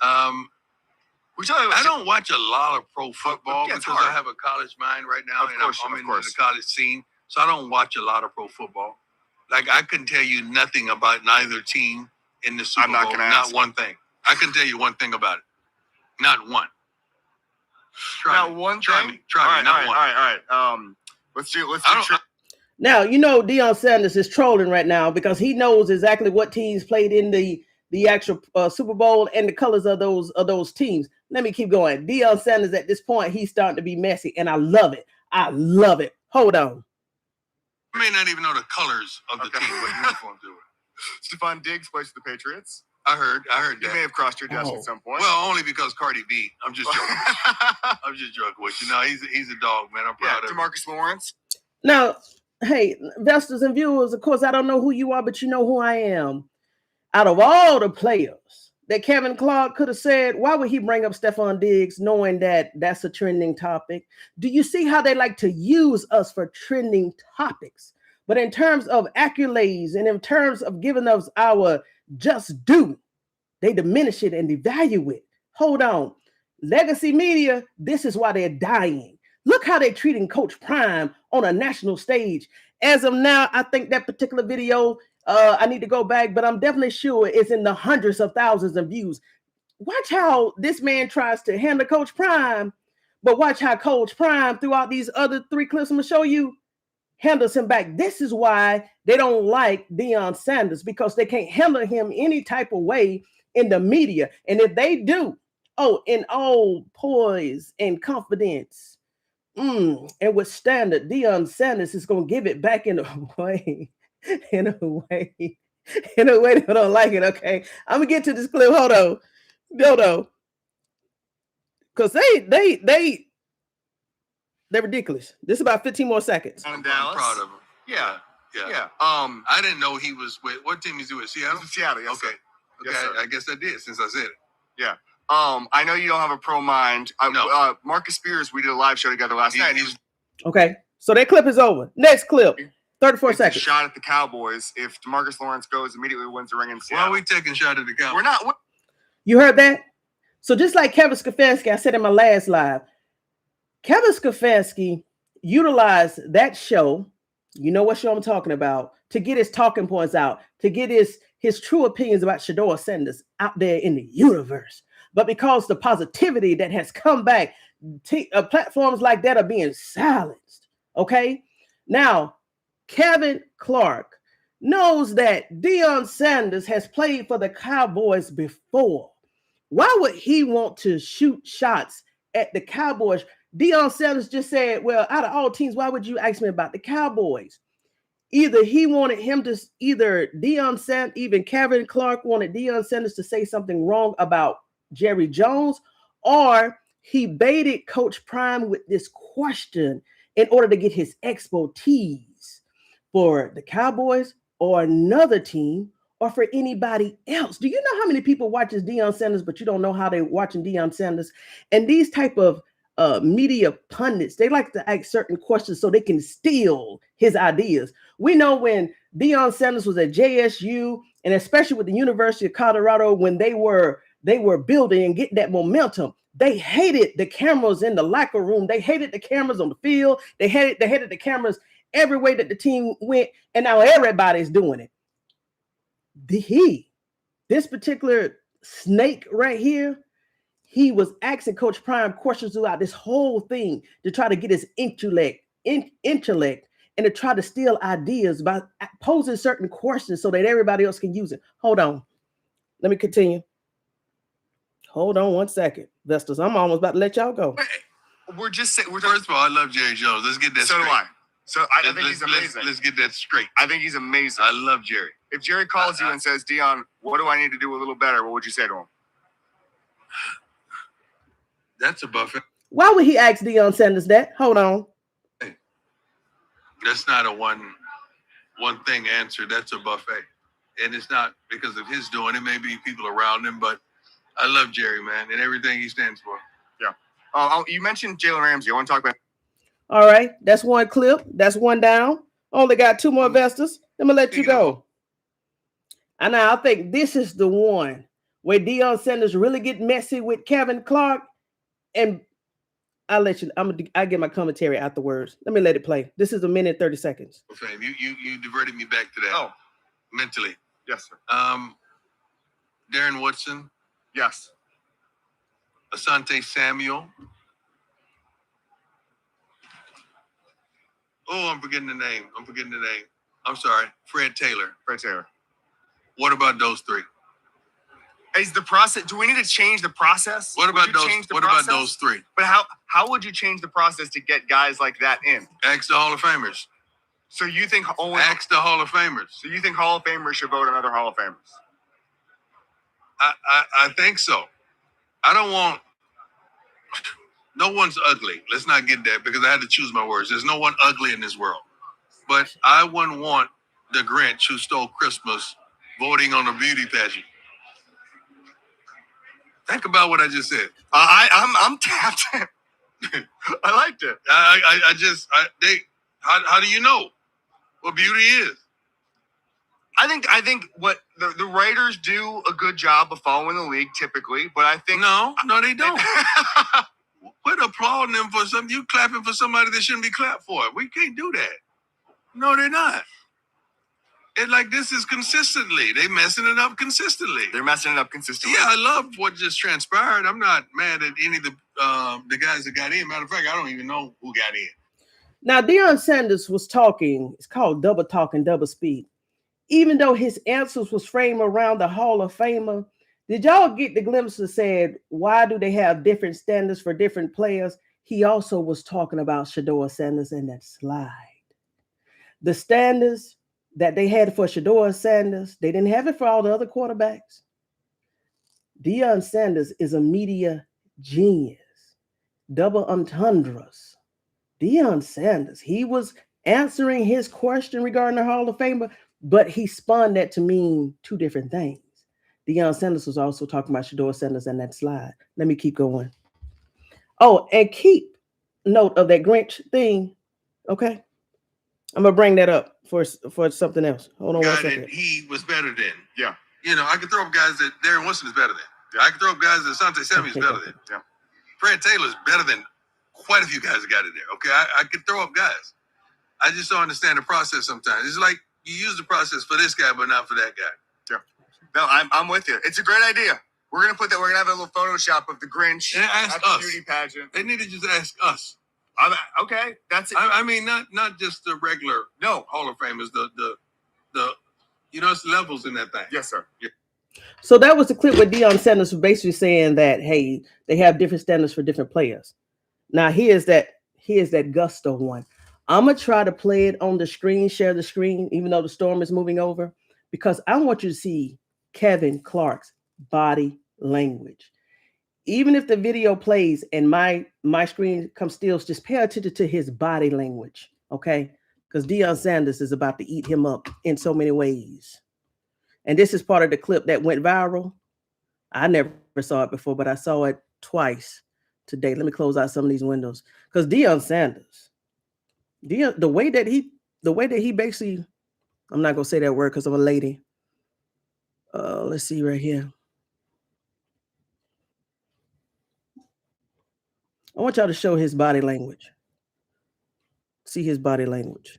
I don't watch a lot of pro football because I have a college mind right now, and I'm in the college scene, so I don't watch a lot of pro football. Like, I couldn't tell you nothing about neither team in the Super Bowl. Not one thing. I can tell you one thing about it. Not one. Try me. Not one. All right. Let's do. Now, you know, Deion Sanders is trolling right now because he knows exactly what teams played in the actual Super Bowl and the colors of those teams. Let me keep going. Deion Sanders, at this point, he's starting to be messy, and I love it. I love it. Hold on. I may not even know the colors of the team, what uniform do it. Stephon Diggs plays for the Patriots. I heard that. You may have crossed your desk at some point. Well, only because Cardi B. I'm just joking. I'm just joking with you. No, he's a dog, man. I'm proud of him. DeMarcus Lawrence. Now, hey, investors and viewers, of course, I don't know who you are, but you know who I am. Out of all the players that Kevin Clark could have said, why would he bring up Stephon Diggs knowing that that's a trending topic? Do you see how they like to use us for trending topics? But in terms of accolades and in terms of giving us our just due, they diminish it and devalue it. Hold on. Legacy media, this is why they're dying. Look how they're treating Coach Prime on a national stage. As of now, I think that particular video, I need to go back, but I'm definitely sure it's in the hundreds of thousands of views. Watch how this man tries to handle Coach Prime, but watch how Coach Prime, throughout these other 3 clips I'm going to show you, handles him back. This is why they don't like Deion Sanders, because they can't handle him any type of way in the media. And if they do, in all poise and confidence, and with standard, Deion Sanders is going to give it back in a way they don't like it. Okay, I'm gonna get to this clip. Hold on, because they're ridiculous. This is about 15 more seconds. I'm proud of him. Yeah. I didn't know he was with what team is he with? Seattle. Seattle. Yes, okay. Yes, sir. I guess I did since I said it. Yeah. I know you don't have a pro mind. No. Marcus Spears, we did a live show together last night. Okay, so that clip is over. Next clip. 34 seconds. A shot at the Cowboys. If DeMarcus Lawrence goes, immediately wins the ring in Seattle. Why are we taking a shot at the Cowboys? We're not. You heard that? So just like Kevin Stefanski, I said in my last live, Kevin Stefanski utilized that show, you know what show I'm talking about, to get his talking points out, to get his true opinions about Shedeur Sanders out there in the universe. But because the positivity that has come back, platforms like that are being silenced. Okay? Now, Kevin Clark knows that Deion Sanders has played for the Cowboys before. Why would he want to shoot shots at the Cowboys? Deion Sanders just said, well, out of all teams, why would you ask me about the Cowboys? Either he wanted him to, even Kevin Clark wanted Deion Sanders to say something wrong about Jerry Jones, or he baited Coach Prime with this question in order to get his expertise for the Cowboys or another team or for anybody else. Do you know how many people watches Deion Sanders, but you don't know how they're watching Deion Sanders? And these type of media pundits, they like to ask certain questions so they can steal his ideas. We know when Deion Sanders was at JSU, and especially with the University of Colorado, when they were building and getting that momentum, they hated the cameras in the locker room. They hated the cameras on the field. They hated the cameras every way that the team went, and now everybody's doing it. This particular snake right here, he was asking Coach Prime questions throughout this whole thing to try to get his intellect and to try to steal ideas by posing certain questions so that everybody else can use it. Hold on. Let me continue. Hold on 1 second. Vestas, I'm almost about to let y'all go. We're just saying. First of all, I love Jerry Jones. Let's get that So straight. do I. So I think he's amazing. Let's get that straight. I think he's amazing. I love Jerry. If Jerry calls you and says, Deion, what do I need to do a little better? What would you say to him? That's a buffet. Why would he ask Deion Sanders that? Hold on. That's not a one thing answer. That's a buffet. And it's not because of his doing it. Maybe people around him, but I love Jerry, man, and everything he stands for. Yeah. You mentioned Jalen Ramsey. I want to talk about. All right. That's one clip. That's one down. Only got 2 more investors. Let me let you go. And now I think this is the one where Deion Sanders really get messy with Kevin Clark. And I'll let you, I get my commentary afterwards. Let me let it play. This is 1 minute 30 seconds. Okay, you diverted me back to that. Oh. Mentally. Yes, sir. Darren Woodson. Yes. Asante Samuel. Oh, I'm forgetting the name. I'm sorry. Fred Taylor. What about those 3? Is the process? Do we need to change the process? What about those 3? But how would you change the process to get guys like that in? Ask the Hall of Famers. So you think ask the Hall of Famers. So you think Hall of Famers should vote on other Hall of Famers? I think so. I don't want. No one's ugly. Let's not get that because I had to choose my words. There's no one ugly in this world. But I wouldn't want the Grinch who stole Christmas voting on a beauty pageant. Think about what I just said. I'm tapped. I liked it. How do you know what beauty is? I think what the writers do a good job of following the league typically, but I think no, they don't. Quit applauding them for something. You clapping for somebody that shouldn't be clapped for. We can't do that. No, they're not. And like this is consistently. They messing it up consistently. They're messing it up consistently. Yeah, I love what just transpired. I'm not mad at any of the guys that got in. Matter of fact, I don't even know who got in. Now, Deion Sanders was talking. It's called double talk and double speed. Even though his answers was framed around the Hall of Famer, did y'all get the glimpse that said, why do they have different standards for different players? He also was talking about Shedeur Sanders in that slide. The standards that they had for Shedeur Sanders, they didn't have it for all the other quarterbacks. Deion Sanders is a media genius. Double entendres. Deion Sanders, he was answering his question regarding the Hall of Famer, but he spun that to mean 2 different things. Deion Sanders was also talking about Shedeur Sanders in that slide. Let me keep going. Oh, and keep note of that Grinch thing, okay? I'm gonna bring that up for something else. Hold on 1 second. He was better than. Yeah. You know, I could throw up guys that Darren Woodson is better than. Yeah. I could throw up guys that Asante Samuel is better than. Yeah. Fred Taylor is better than quite a few guys that got in there. Okay, I could throw up guys. I just don't understand the process sometimes. It's like you use the process for this guy, but not for that guy. Yeah. No, I'm with you. It's a great idea. We're gonna put that. We're gonna have a little Photoshop of the Grinch at the us. beauty pageant. They need to just ask us. Okay, that's it. I mean, not just the regular Hall of Famers. The it's levels in that thing. Yes, sir. Yeah. So that was the clip where Deion Sanders was basically saying that, hey, they have different standards for different players. Now here's that gusto one. I'm gonna try to play it on the screen, share the screen, even though the storm is moving over, because I want you to see Kevin Clark's body language. Even if the video plays and my screen comes still, just pay attention to his body language, okay? Because Deion Sanders is about to eat him up in so many ways. And this is part of the clip that went viral. I never saw it before, but I saw it twice today. Let me close out some of these windows. Because Deion Sanders, the way that he basically, I'm not gonna say that word because I'm a lady. Let's see right here. I want y'all to show his body language. See his body language.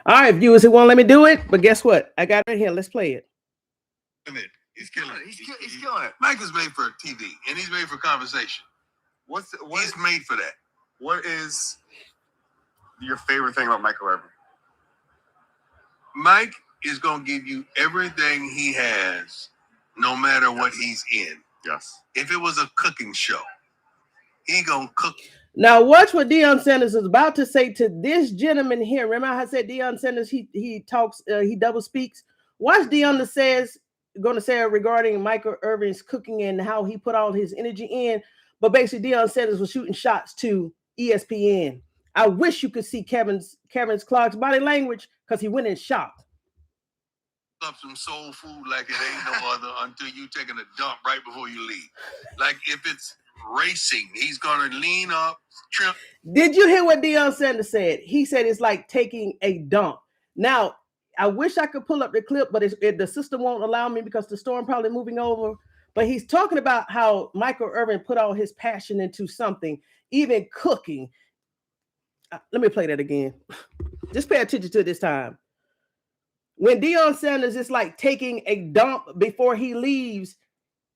All right, viewers, he won't let me do it, but guess what? I got it right here. Let's play it. He's killing it. He's killing it. Mike is made for TV, and he's made for conversation. He's made for that. What is your favorite thing about Michael Irvin? Mike is going to give you everything he has, no matter what he's in. Yes. If it was a cooking show, he going to cook. Now watch what Deion Sanders is about to say to this gentleman here. Remember how I said Deion Sanders, he talks, he double speaks. Watch Deion going to say regarding Michael Irvin's cooking and how he put all his energy in. But basically Deion Sanders was shooting shots to ESPN. I wish you could see Kevin Clark's body language because he went in shock. Up some soul food like it ain't no other until you taking a dump right before you leave. Like if it's racing, he's going to lean up, trim. Did you hear what Deion Sanders said? He said it's like taking a dump. Now, I wish I could pull up the clip, but the system won't allow me because the storm probably moving over. But he's talking about how Michael Irvin put all his passion into something, even cooking. Let me play that again. Just pay attention to it this time. When Deion Sanders is like taking a dump before he leaves,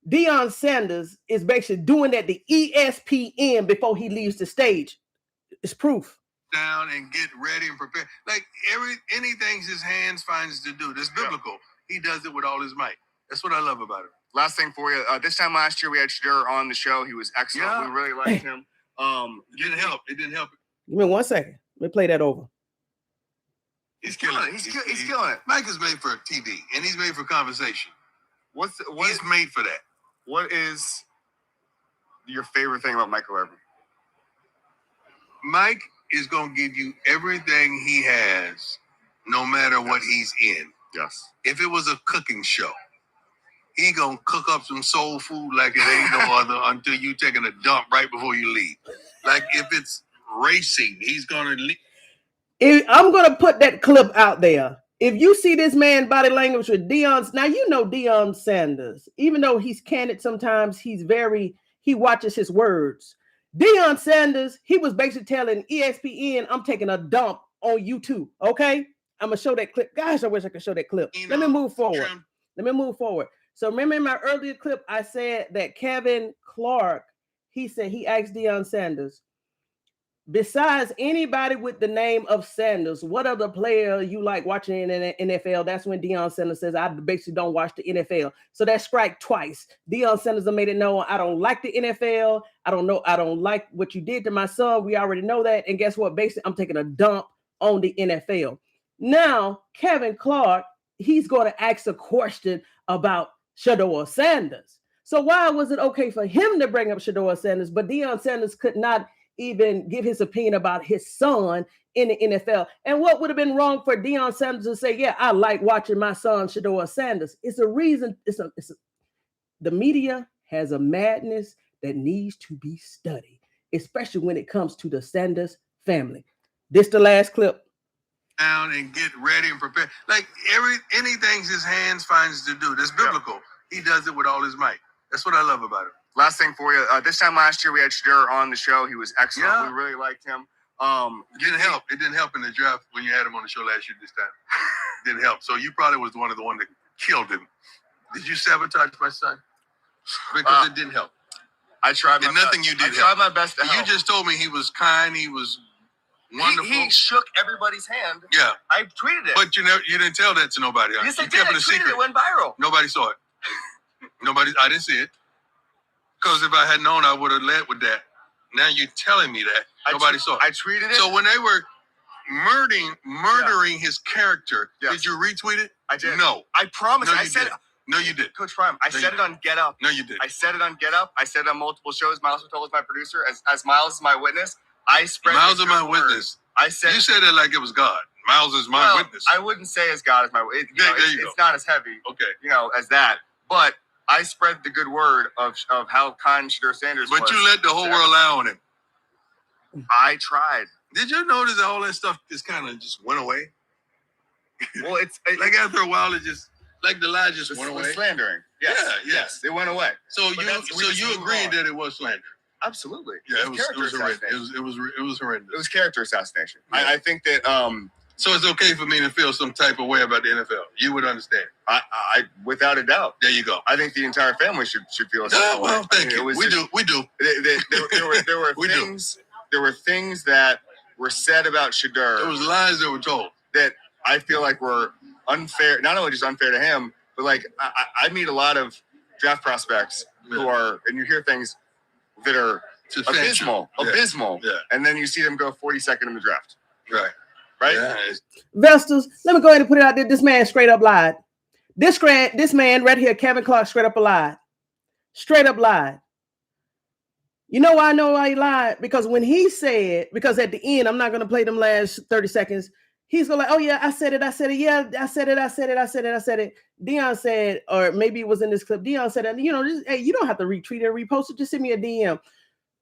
Deion Sanders is basically doing that to ESPN before he leaves the stage. It's proof. Down and get ready and prepare. Like anything his hands finds to do. That's biblical. He does it with all his might. That's what I love about him. Last thing for you. This time last year we had Shedeur on the show. He was excellent. Yeah. We really liked him. It didn't help. It didn't help. Give me 1 second. Let me play that over. He's killing it. He's killing it. Mike is made for TV, and he's made for conversation. He's made for that. What is your favorite thing about Michael Irvin? Mike is going to give you everything he has, no matter what he's in. Yes. If it was a cooking show, he going to cook up some soul food like it ain't no other until you taking a dump right before you leave. Like if it's racing, he's going to leave. I'm going to put that clip out there. If you see this man body language with Deion's, now you know Deion Sanders, even though he's candid sometimes, he watches his words. Deion Sanders, he was basically telling ESPN, I'm taking a dump on YouTube. Okay? I'm going to show that clip. Gosh, I wish I could show that clip. Let me move forward. So remember in my earlier clip, I said that Kevin Clark, he said he asked Deion Sanders, besides anybody with the name of Sanders, what other player you like watching in the NFL? That's when Deion Sanders says, I basically don't watch the NFL. So that's strike twice. Deion Sanders made it known, I don't like the NFL. I don't like what you did to my son. We already know that. And guess what? Basically, I'm taking a dump on the NFL. Now, Kevin Clark, he's going to ask a question about Shedeur Sanders. So why was it okay for him to bring up Shedeur Sanders, but Deion Sanders could not even give his opinion about his son in the NFL? And what would have been wrong for Deion Sanders to say, yeah, I like watching my son, Shedeur Sanders? It's a reason. The media has a madness that needs to be studied, especially when it comes to the Sanders family. This the last clip. Down and get ready and prepare. Like anything his hands finds to do. That's biblical. Yep. He does it with all his might. That's what I love about him. Last thing for you. This time last year we had Shedeur on the show. He was excellent. Yeah. We really liked him. It didn't help. It didn't help in the draft when you had him on the show last year this time. It didn't help. So you probably was one of the one that killed him. Did you sabotage my son? Because it didn't help. I tried my nothing best. You did I tried my best to help. You just told me he was kind. He was wonderful. He shook everybody's hand. Yeah. I tweeted it. But you didn't tell that to nobody. Yes, I did. Kept I it a secret. It went viral. Nobody saw it. I didn't see it. Because if I had known, I would have led with that. Now you're telling me that. Nobody saw it. I tweeted it. So when they were murdering his character, did you retweet it? I did. No. I promise. No, I said it. No, you did. Coach Prime, I said it on Get Up. No, you did. I said it on Get Up. I said it on multiple shows. Miles Patel was my producer. As Miles is my witness, I spread Miles is my witness. I said you said it like it was God. Miles is my witness. I wouldn't say as God as my witness. It's not as heavy. Okay. As that. But I spread the good word of how kind Shedeur Sanders was. But you let the whole world lie on him. I tried. Did you notice that all that stuff just kind of just went away? Well, it's like after a while, it just like the lie just went away. Slandering. Yes. Yeah, yes, it went away. So you agreed that it was slander? Absolutely. Yeah, it was horrendous. It was horrendous. It was character assassination. Yeah. I think that So it's okay for me to feel some type of way about the NFL. You would understand. I without a doubt. There you go. I think the entire family should feel. Well, thank you. We do. There were things. There were things that were said about Shedeur. There was lies that were told that I feel like were unfair. Not only just unfair to him, but like I meet a lot of draft prospects who are, and you hear things that are abysmal, and then you see them go 42nd in the draft. Right. Yeah. Vestals, let me go ahead and put it out there. This man straight up lied. This man right here, Kevin Clark, straight up lied. Straight up lied. You know why I know why he lied? Because when he said, because at the end, I'm not going to play them last 30 seconds. He's going like, oh yeah, I said it. Yeah, I said it. Deion said, or maybe it was in this clip. Deion said, you know, just, hey, you don't have to retweet it or repost it. Just send me a DM.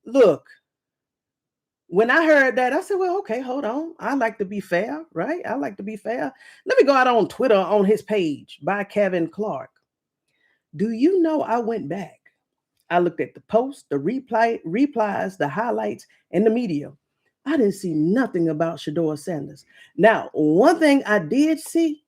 Look. When I heard that, I said, well, okay, hold on. I like to be fair, right? I like to be fair. Let me go out on Twitter on his page by Kevin Clark. Do you know I went back? I looked at the post, the replies, the highlights, and the media. I didn't see nothing about Shedeur Sanders. Now, one thing I did see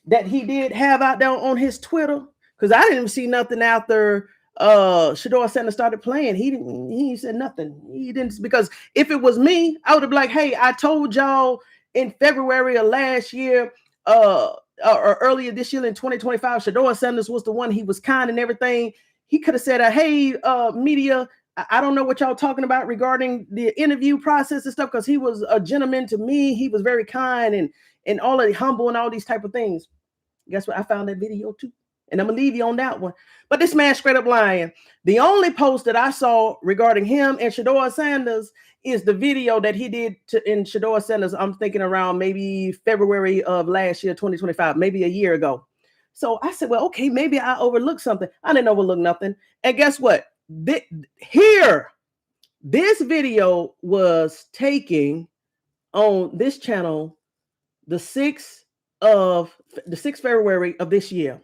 that he did have out there on his Twitter, because I didn't see nothing after Shedeur Sanders started playing. He said nothing. He didn't, because if it was me, I would have been like, hey, I told y'all in February of last year, or earlier this year in 2025, Shedeur Sanders was the one. He was kind and everything. He could have said, hey, media, I don't know what y'all talking about regarding the interview process and stuff, because he was a gentleman to me. He was very kind and all of the humble and all these type of things. Guess what? I found that video too. And I'm going to leave you on that one. But this man straight up lying. The only post that I saw regarding him and Shedeur Sanders is the video that he did in Shedeur Sanders. I'm thinking around maybe February of last year, 2025, maybe a year ago. So I said, well, okay, maybe I overlooked something. I didn't overlook nothing. And guess what? This video was taken on this channel the 6th February of this year.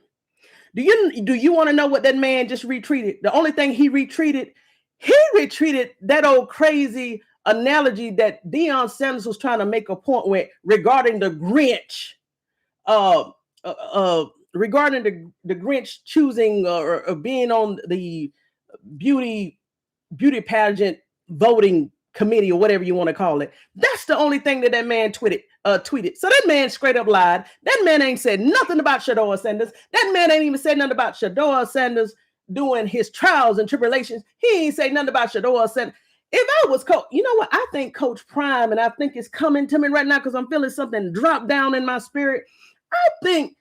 Do you want to know what that man just retweeted? The only thing he retweeted that old crazy analogy that Deion Sanders was trying to make a point with regarding the Grinch, regarding the Grinch choosing or being on the beauty pageant voting committee or whatever you want to call it. That's the only thing that man tweeted. So that man straight up lied. That man ain't said nothing about Shedeur Sanders. That man ain't even said nothing about Shedeur Sanders doing his trials and tribulations. He ain't say nothing about Shedeur Sanders. If I was coach, you know what? I think Coach Prime, and I think it's coming to me right now because I'm feeling something drop down in my spirit. I think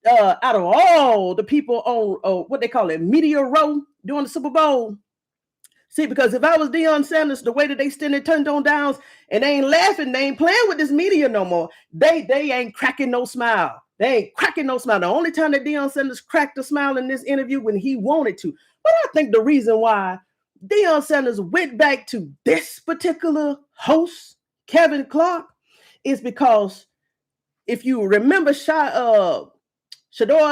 out of all the people on what they call it, media row during the Super Bowl. See, because if I was Deion Sanders, the way that they stand their turned on downs and they ain't laughing, they ain't playing with this media no more. They ain't cracking no smile. They ain't cracking no smile. The only time that Deion Sanders cracked a smile in this interview when he wanted to. But I think the reason why Deion Sanders went back to this particular host, Kevin Clark, is because if you remember Shedeur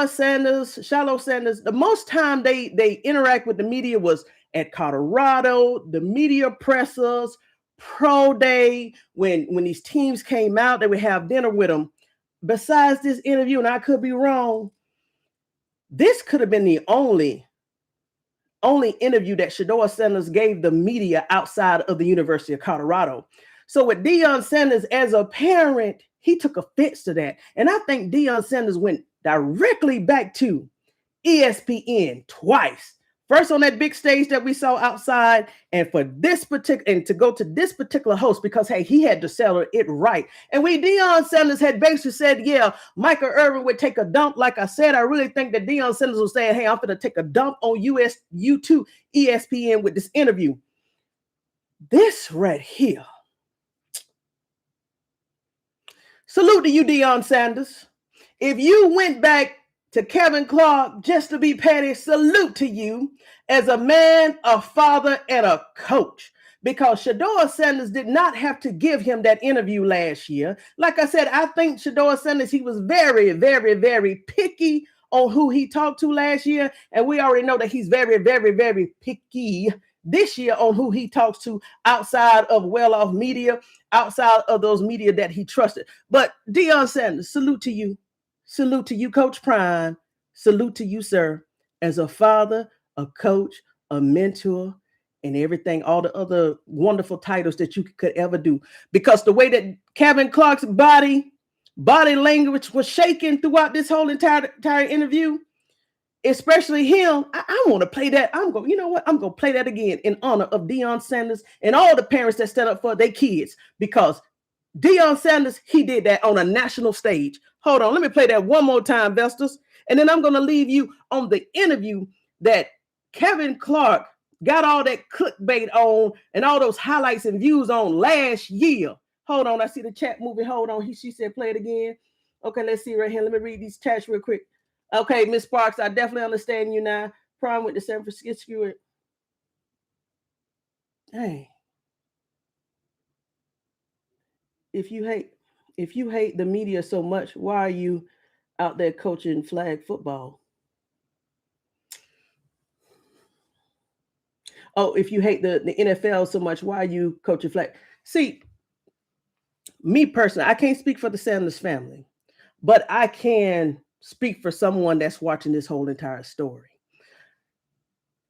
Sanders, Shilo Sanders, the most time they interact with the media was at Colorado, the media pressers, pro day, when these teams came out, they would have dinner with them. Besides this interview, and I could be wrong, this could have been the only interview that Shedeur Sanders gave the media outside of the University of Colorado. So with Deion Sanders as a parent, he took offense to that. And I think Deion Sanders went directly back to ESPN twice. First on that big stage that we saw outside, and for this particular, and to go to this particular host because, hey, he had to sell it right. And when Deion Sanders had basically said, yeah, Michael Irvin would take a dump. Like I said, I really think that Deion Sanders was saying, hey, I'm going to take a dump on YouTube, ESPN with this interview. This right here. Salute to you, Deion Sanders. If you went back to Kevin Clark just to be petty, salute to you as a man, a father, and a coach. Because Shedeur Sanders did not have to give him that interview last year. Like I said, I think Shedeur Sanders, he was very, very, very picky on who he talked to last year. And we already know that he's very, very, very picky this year on who he talks to outside of well-off media, outside of those media that he trusted. But Deion Sanders, salute to you. Salute to you, Coach Prime. Salute to you, sir, as a father, a coach, a mentor, and everything, all the other wonderful titles that you could ever do. Because the way that Kevin Clark's body language was shaking throughout this whole entire interview, especially him, I want to play that. I'm going to play that again in honor of Deion Sanders and all the parents that stand up for their kids, because Deion Sanders, he did that on a national stage. Hold on, let me play that one more time, Vestas. And then I'm going to leave you on the interview that Kevin Clark got all that clickbait on and all those highlights and views on last year. Hold on, I see the chat moving. Hold on, she said play it again. Okay, let's see right here. Let me read these chats real quick. Okay, Miss Sparks, I definitely understand you now. Prime with the San Francisco. Hey, if you hate the media so much, why are you out there coaching flag football? Oh, if you hate the NFL so much, why are you coaching flag? See, me personally, I can't speak for the Sanders family, but I can speak for someone that's watching this whole entire story.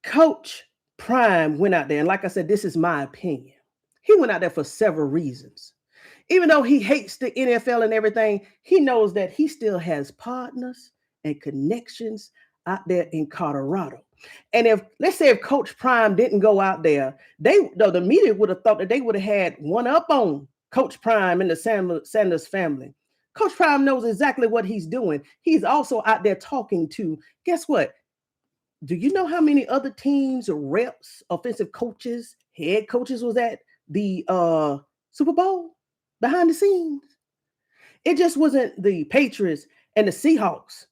Coach Prime went out there, and like I said, this is my opinion. He went out there for several reasons. Even though he hates the NFL and everything, he knows that he still has partners and connections out there in Colorado. And let's say if Coach Prime didn't go out there, the media would have thought that they would have had one up on Coach Prime and the Sanders family. Coach Prime knows exactly what he's doing. He's also out there talking to, guess what? Do you know how many other teams, reps, offensive coaches, head coaches was at the Super Bowl behind the scenes? It just wasn't the Patriots and the Seahawks.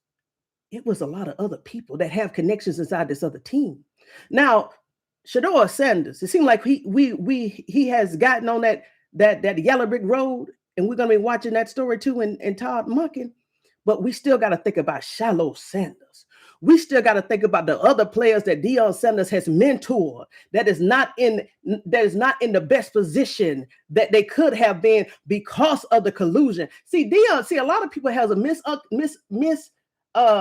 It was a lot of other people that have connections inside this other team. Now, Shedeur Sanders, it seemed like he has gotten on that yellow brick road, and we're going to be watching that story too and Todd Monken. But we still got to think about Shilo Sanders. We still got to think about the other players that Deion Sanders has mentored that is not in the best position that they could have been because of the collusion. See, a lot of people has a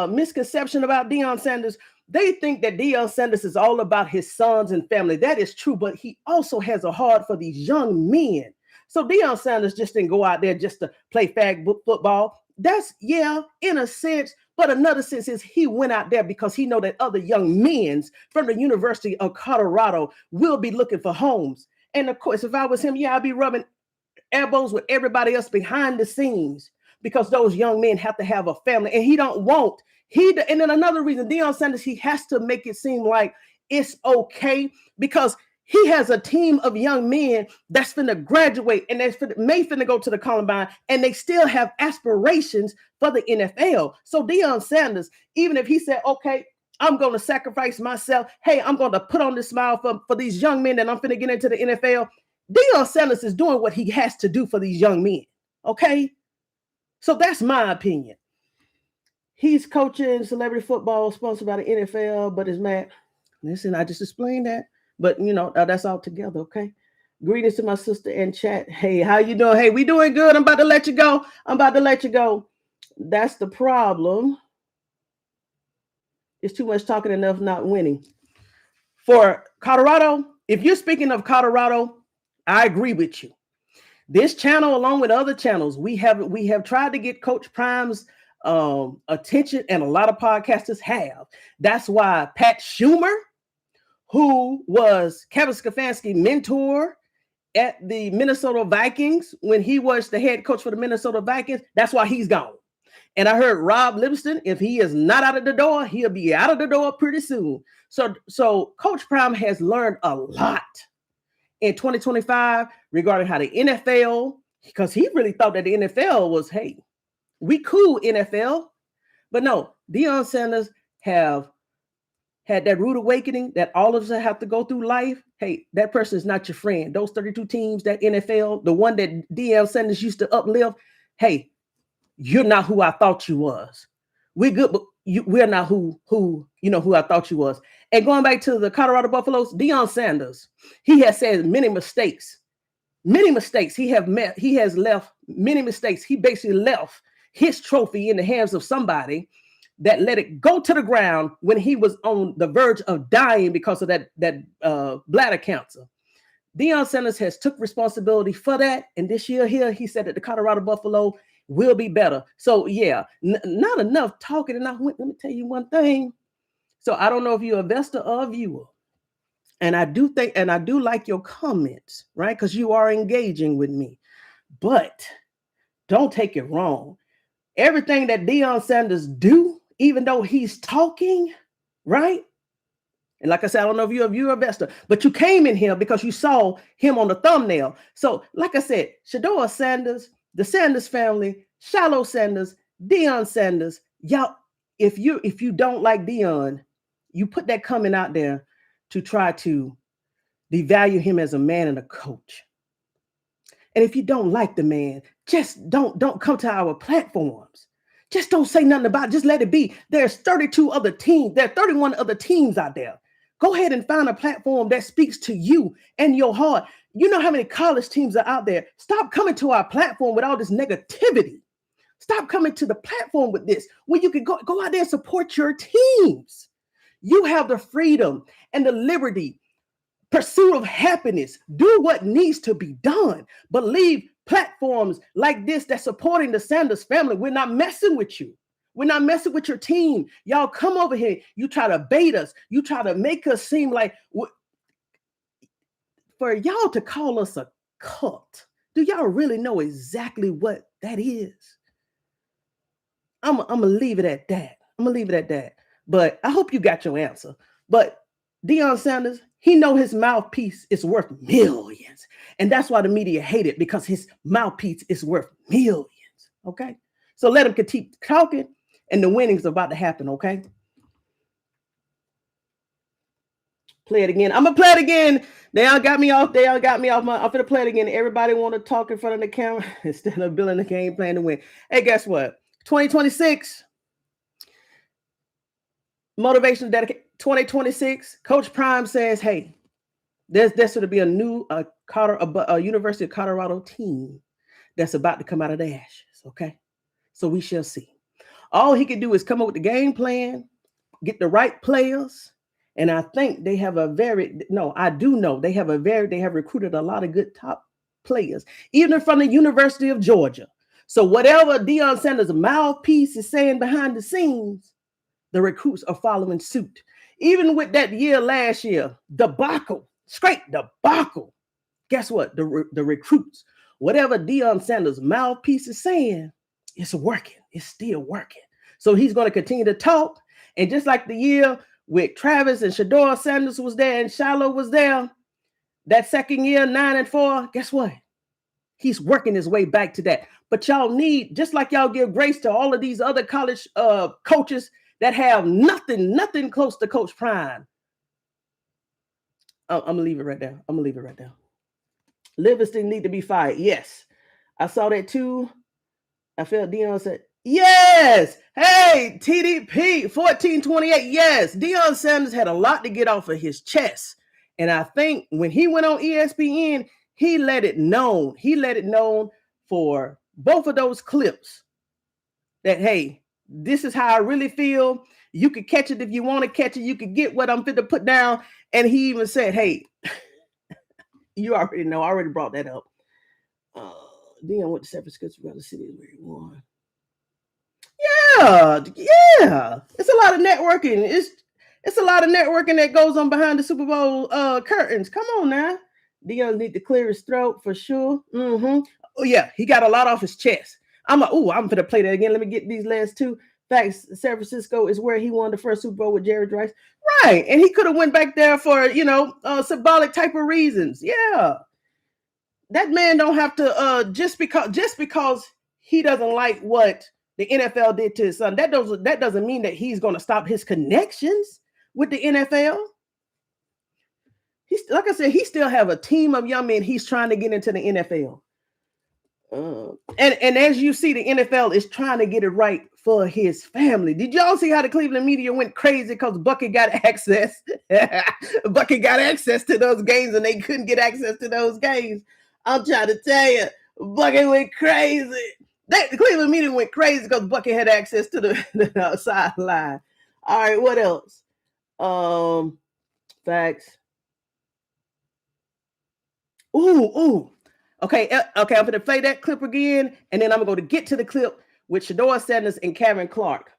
misconception about Deion Sanders. They think that Deion Sanders is all about his sons and family. That is true, but he also has a heart for these young men. So Deion Sanders just didn't go out there just to play flag football. That's, yeah, in a sense, but another sense is he went out there because he know that other young men from the University of Colorado will be looking for homes. And of course, if I was him, yeah, I'd be rubbing elbows with everybody else behind the scenes, because those young men have to have a family, and he don't want. And then another reason, Deion Sanders, he has to make it seem like it's okay because he has a team of young men that's finna graduate and may finna go to the Combine, and they still have aspirations for the NFL. So Deion Sanders, even if he said, okay, I'm going to sacrifice myself. Hey, I'm going to put on this smile for these young men that I'm finna get into the NFL. Deion Sanders is doing what he has to do for these young men. Okay. So that's my opinion. He's coaching celebrity football sponsored by the NFL, but is mad. Listen, I just explained that. But, that's all together, okay? Greetings to my sister in chat. Hey, how you doing? Hey, we doing good. I'm about to let you go. That's the problem. It's too much talking, enough not winning. For Colorado, if you're speaking of Colorado, I agree with you. This channel, along with other channels, we have tried to get Coach Prime's attention, and a lot of podcasters have. That's why Pat Schumer, who was Kevin Stefanski's mentor at the Minnesota Vikings when he was the head coach for the Minnesota Vikings, that's why he's gone. And I heard Rob Livingston, if he is not out of the door, he'll be out of the door pretty soon. So Coach Prime has learned a lot in 2025 regarding how the NFL, because he really thought that the NFL was, hey, we cool NFL. But no, Deion Sanders have had that rude awakening that all of us have to go through life. Hey, that person is not your friend. Those 32 teams, that NFL, the one that Deion Sanders used to uplift, hey, you're not who I thought you was. We're good, but we're not who I thought you was. And going back to the Colorado Buffaloes, Deion Sanders, he has said many mistakes. Many mistakes. He has left many mistakes. He basically left his trophy in the hands of somebody that let it go to the ground when he was on the verge of dying because of that bladder cancer. Deion Sanders has took responsibility for that. And this year here, he said that the Colorado Buffalo will be better. So yeah, not enough talking. And let me tell you one thing. So I don't know if you're an investor or a viewer. And I do like your comments, right? Because you are engaging with me. But don't take it wrong. Everything that Deion Sanders do, even though he's talking, right? And like I said, I don't know if you're a viewer investor, but you came in here because you saw him on the thumbnail. So like I said, Shedeur Sanders, the Sanders family, Shilo Sanders, Deion Sanders, y'all, if you don't like Deion, you put that comment out there to try to devalue him as a man and a coach. And if you don't like the man, just don't come to our platforms. Just don't say nothing about it. Just let it be. There's 32 other teams. There are 31 other teams out there. Go ahead and find a platform that speaks to you and your heart. You know how many college teams are out there. Stop coming to our platform with all this negativity. Stop coming to the platform with this. When you can go out there and support your teams. You have the freedom and the liberty, pursuit of happiness. Do what needs to be done. But leave platforms like this that's supporting the Sanders family. We're not messing with you. We're not messing with your team. Y'all come over here. You try to bait us. You try to make us seem like for y'all to call us a cult. Do y'all really know exactly what that is? I'm going to leave it at that. I'm going to leave it at that. But I hope you got your answer. But Deion Sanders, he know his mouthpiece is worth millions. And that's why the media hate it, because his mouthpiece is worth millions. Okay? So let him keep talking, and the winning's about to happen, okay? Play it again. I'm going to play it again. They all got me off. I'm going to play it again. Everybody want to talk in front of the camera instead of building the game plan to win. Hey, guess what? 2026. Motivation dedication 2026. Coach Prime says, hey, there's going to be a new University of Colorado team that's about to come out of the ashes. Okay. So we shall see. All he can do is come up with the game plan, get the right players. And I think they have they have recruited a lot of good top players, even from the University of Georgia. So whatever Deion Sanders' mouthpiece is saying behind the scenes, the recruits are following suit. Even with that year last year, straight debacle. Guess what? The recruits, whatever Deion Sanders' mouthpiece is saying, it's working. It's still working. So he's going to continue to talk. And just like the year with Travis and Shedeur Sanders was there and Shilo was there, that second year, 9-4, guess what? He's working his way back to that. But y'all need, just like y'all give grace to all of these other college coaches that have nothing close to Coach Prime. I'm going to leave it right there. Livingston need to be fired. Yes. I saw that too. I felt Deion said, yes. Hey, TDP 1428. Yes. Deion Sanders had a lot to get off of his chest. And I think when he went on ESPN, he let it known. He let it known for both of those clips that, hey, this is how I really feel. You could catch it if you want to catch it. You could get what I'm fit to put down. And he even said, hey, you already know. I already brought that up. Deion went to San Francisco, the city where he won. Yeah. It's a lot of networking. It's a lot of networking that goes on behind the Super Bowl curtains. Come on now. Deion need to clear his throat for sure. Oh yeah, he got a lot off his chest. I'm gonna play that again. Let me get these last two facts. San Francisco is where he won the first Super Bowl with Jerry Rice. Right, and he could have went back there for symbolic type of reasons. Yeah, that man don't have to just because he doesn't like what the NFL did to his son. That doesn't mean that he's going to stop his connections with the NFL. Like I said, he still have a team of young men he's trying to get into the NFL. And as you see, the NFL is trying to get it right for his family. Did y'all see how the Cleveland media went crazy because Bucky got access? Bucky got access to those games and they couldn't get access to those games. I'm trying to tell you, Bucky went crazy. The Cleveland media went crazy because Bucky had access to the sideline. All right, what else? Facts. Ooh. Okay, I'm going to play that clip again, and then I'm going to get to the clip with Shedeur Sanders and Kevin Clark.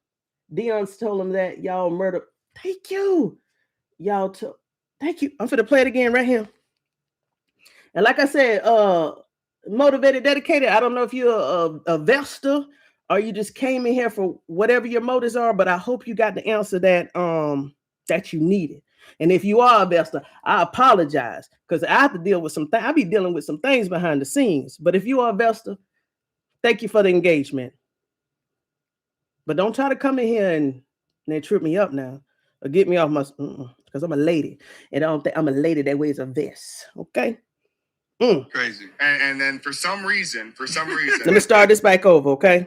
Deion's told him that y'all murdered. Thank you. Thank you. I'm going to play it again right here. And like I said, motivated, dedicated. I don't know if you're a Vesta or you just came in here for whatever your motives are, but I hope you got the answer that you needed. And if you are a Vesta, I apologize because I have to deal with some things. I'll be dealing with some things behind the scenes. But if you are a Vesta, thank you for the engagement. But don't try to come in here and trip me up now or get me off my because I'm a lady and I don't think I'm a lady that wears a vest. Okay. Crazy. And then for some reason, let me start this back over. Okay.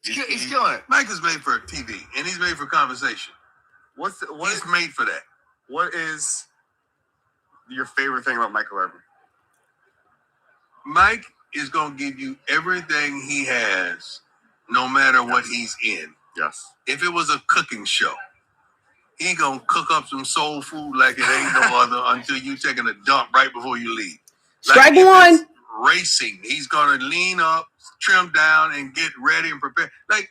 He's killing it. Mike is made for TV and he's made for conversation. He's made for that. What is your favorite thing about Michael Irvin? Mike is going to give you everything he has, no matter what he's in. Yes. If it was a cooking show, he going to cook up some soul food like it ain't no other until you taking a dump right before you leave. Strike one. Racing. He's going to lean up, trim down, and get ready and prepare. Like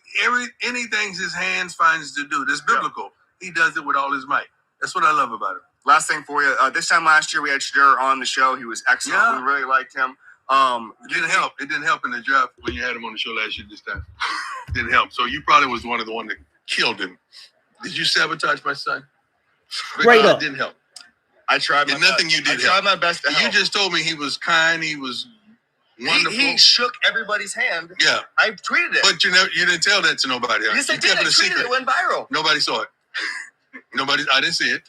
anything his hands finds to do. That's biblical. Yeah. He does it with all his might. That's what I love about him. Last thing for you. This time last year, we had Shedeur on the show. He was excellent. Yeah. We really liked him. It didn't help. It didn't help in the draft when you had him on the show last year this time. It didn't help. So you probably was one of the ones that killed him. Did you sabotage my son? Straight up. It didn't help. I tried my best. Nothing you did I tried my best to help. You just told me he was kind. He was wonderful. He shook everybody's hand. Yeah. I tweeted it. But you didn't tell that to nobody. Yes, I did. I tweeted it. It went viral. Nobody saw it. I didn't see it.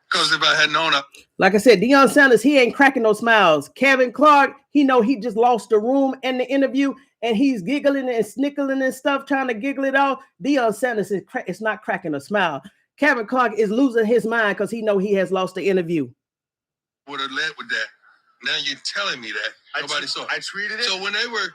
Because if I had known, like I said, Deion Sanders, he ain't cracking no smiles. Kevin Clark, he know he just lost the room in the interview, and he's giggling and snickling and stuff, trying to giggle it off. Deion Sanders is not cracking a smile. Kevin Clark is losing his mind because he know he has lost the interview. Would have led with that. Now you're telling me that nobody saw it. I tweeted it. So when they were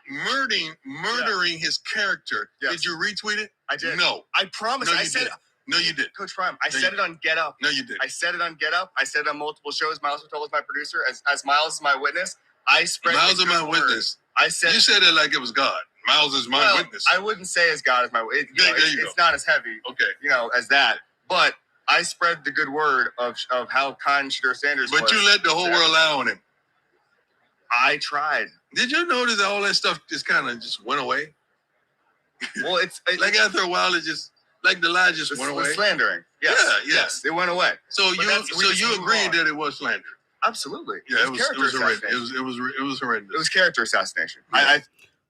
murdering his character, did you retweet it? I did. No, I promise. No, I said. No, you did. Coach Prime, I said it on Get Up. No, you did. I said it on Get Up. I said it on multiple shows. Miles Patel was my producer. As Miles is my witness, I spread Miles is my witness. I said you said it like it was God. Miles is my witness. I wouldn't say as God as my witness. It's not as heavy, as that. But I spread the good word of how kind Shedeur Sanders was. But you let the whole world lie on him. I tried. Did you notice that all that stuff just kind of just went away? Well, it's like after a while, it just. Like the lie just went away. Slandering. Yes. Yeah. Yes. It went away. So you agreed that it was slander. Absolutely. Yeah, it was horrendous. It was horrendous. It was character assassination. Yeah.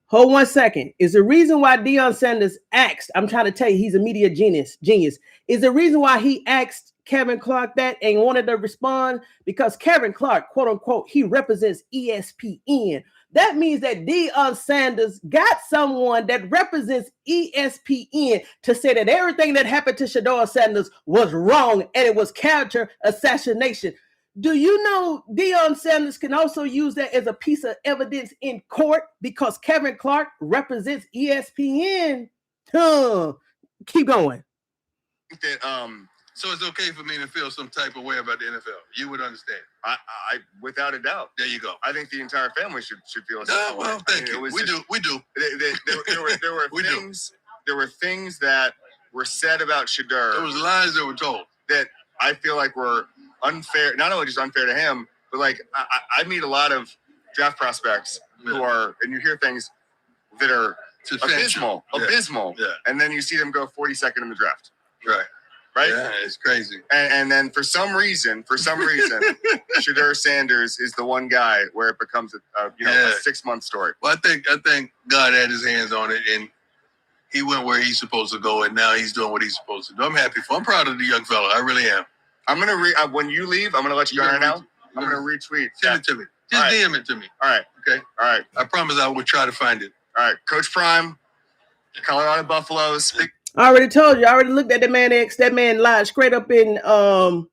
Hold 1 second. Is the reason why Deion Sanders asked, I'm trying to tell you, he's a media genius. Is the reason why he asked Kevin Clark that and wanted to respond? Because Kevin Clark, quote unquote, he represents ESPN. That means that Deion Sanders got someone that represents ESPN to say that everything that happened to Shedeur Sanders was wrong and it was character assassination. Do you know Deion Sanders can also use that as a piece of evidence in court because Kevin Clark represents ESPN? Keep going. So it's okay for me to feel some type of way about the NFL. You would understand. I without a doubt. There you go. I think the entire family should feel something. Well, thank you. We do. There were things that were said about Shedeur. There was lies that were told that I feel like were unfair. Not only just unfair to him, but like I meet a lot of draft prospects who are, and you hear things that are abysmal. Yeah. And then you see them go 42nd in the draft. Right? Yeah, it's crazy. And then for some reason, Shedeur Sanders is the one guy where it becomes a 6-month story. Well, I think God had his hands on it, and he went where he's supposed to go, and now he's doing what he's supposed to do. I'm happy for him. I'm proud of the young fella. I really am. I'm gonna when you leave, I'm gonna let you go right now. I'm gonna retweet. Send it to me. Just DM it to me. All right. Okay. All right. I promise I will try to find it. All right. Coach Prime, Colorado Buffaloes. I already told you. I already looked at the man X. That man lied straight up in Deion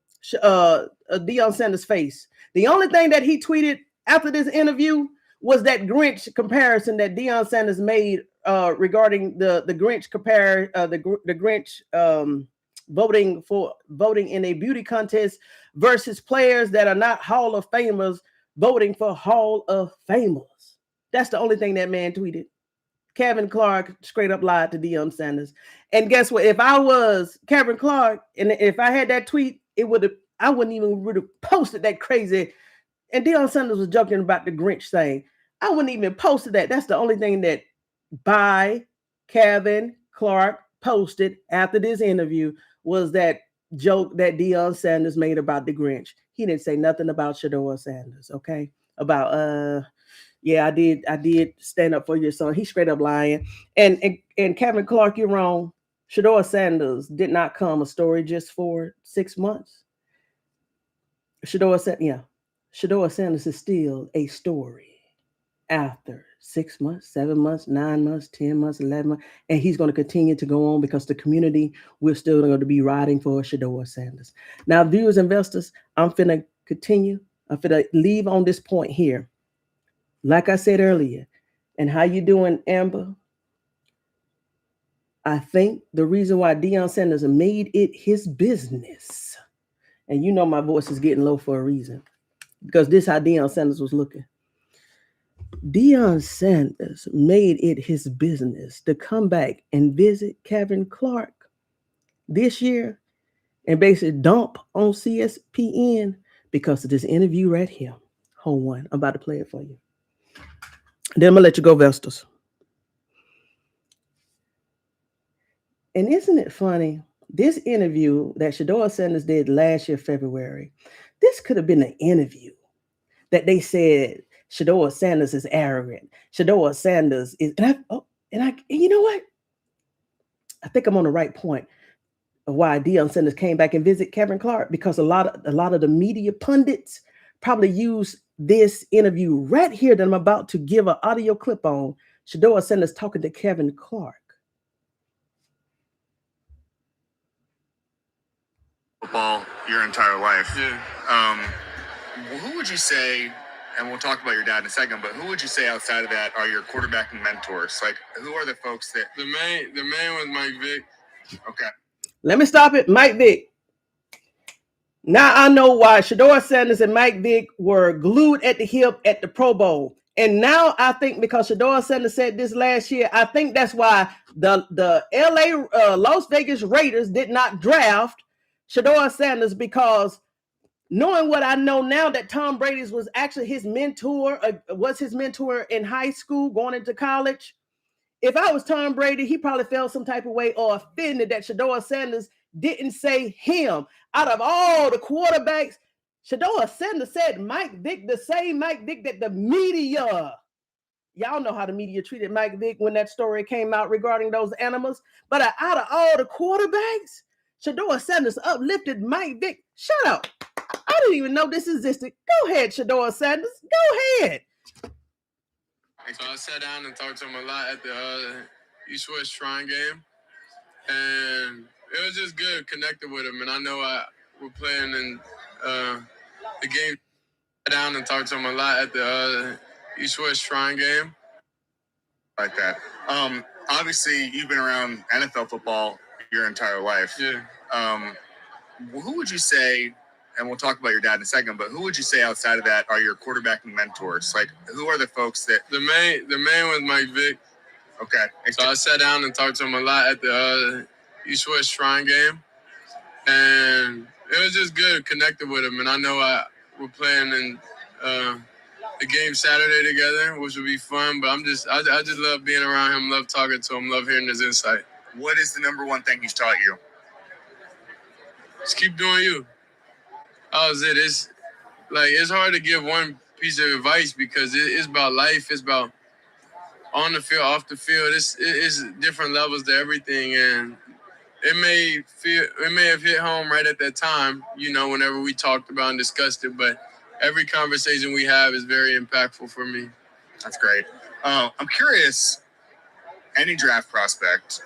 Sanders' face. The only thing that he tweeted after this interview was that Grinch comparison that Deion Sanders made regarding the Grinch the Grinch voting in a beauty contest versus players that are not Hall of Famers voting for Hall of Famers. That's the only thing that man tweeted. Kevin Clark straight up lied to Deion Sanders. And guess what? If I was Kevin Clark and if I had that tweet, I wouldn't even would have posted that crazy. And Deion Sanders was joking about the Grinch thing. I wouldn't even posted that. That's the only thing that Kevin Clark posted after this interview was that joke that Deion Sanders made about the Grinch. He didn't say nothing about Shedeur Sanders, okay? About yeah, I did stand up for your son. He's straight up lying. And Kevin Clark, you're wrong. Shedeur Sanders did not come a story just for 6 months. Shedeur Sanders is still a story after 6 months, 7 months, 9 months, 10 months, 11 months. And he's going to continue to go on because the community, we're still going to be riding for Shedeur Sanders. Now, viewers, investors, I'm finna continue. I'm finna leave on this point here. Like I said earlier, and how you doing, Amber? I think the reason why Deion Sanders made it his business, and you know my voice is getting low for a reason, because this is how Deion Sanders was looking. Deion Sanders made it his business to come back and visit Kevin Clark this year and basically dump on CSPN because of this interview right here. Hold on, I'm about to play it for you. Then I'm going to let you go, Vestas. And isn't it funny? This interview that Shedeur Sanders did last year, February, this could have been an interview that they said Shedeur Sanders is arrogant. Shedeur Sanders is, and you know what? I think I'm on the right point of why Deion Sanders came back and visit Kevin Clark, because a lot of the media pundits probably use this interview right here that I'm about to give an audio clip on. Shedeur Sanders talking to Kevin Clark. Football your entire life. Yeah. Who would you say, and we'll talk about your dad in a second, but who would you say outside of that are your quarterbacking mentors? Like, who are the folks that... The main was Mike Vick. Okay. Let me stop it. Mike Vick. Now I know why Shedeur Sanders and Mike Vick were glued at the hip at the Pro Bowl. And now I think because Shedeur Sanders said this last year, I think that's why the Las Vegas Raiders did not draft Shedeur Sanders, because knowing what I know now that Tom Brady was actually his mentor, was his mentor in high school going into college. If I was Tom Brady, he probably felt some type of way or offended that Shedeur Sanders didn't say him. Out of all the quarterbacks, Shedeur Sanders said Mike Vick, the same Mike Vick that the media, y'all know how the media treated Mike Vick when that story came out regarding those animals. But out of all the quarterbacks, Shedeur Sanders uplifted Mike Vick. Shut up. I didn't even know this existed. Go ahead, Shedeur Sanders. Go ahead. So I sat down and talked to him a lot at the East-West Shrine game. And it was just good connecting with him. And I know we're playing in the game. I sat down and talked to him a lot at the East-West Shrine game. Like that. Obviously, you've been around NFL football your entire life. Yeah. Who would you say, and we'll talk about your dad in a second, but who would you say outside of that are your quarterbacking mentors? Like, who are the folks that... The main was Mike Vick. Okay. So I sat down and talked to him a lot at the East-West Shrine game. And it was just good connecting with him. And I know we're playing in the game Saturday together, which would be fun. But I just love being around him, love talking to him, love hearing his insight. What is the number one thing he's taught you? Just keep doing you. That was it. It's hard to give one piece of advice because it's about life. It's about on the field, off the field. It's different levels to everything, and it may have hit home right at that time, whenever we talked about and discussed it. But every conversation we have is very impactful for me. That's great. I'm curious, any draft prospect,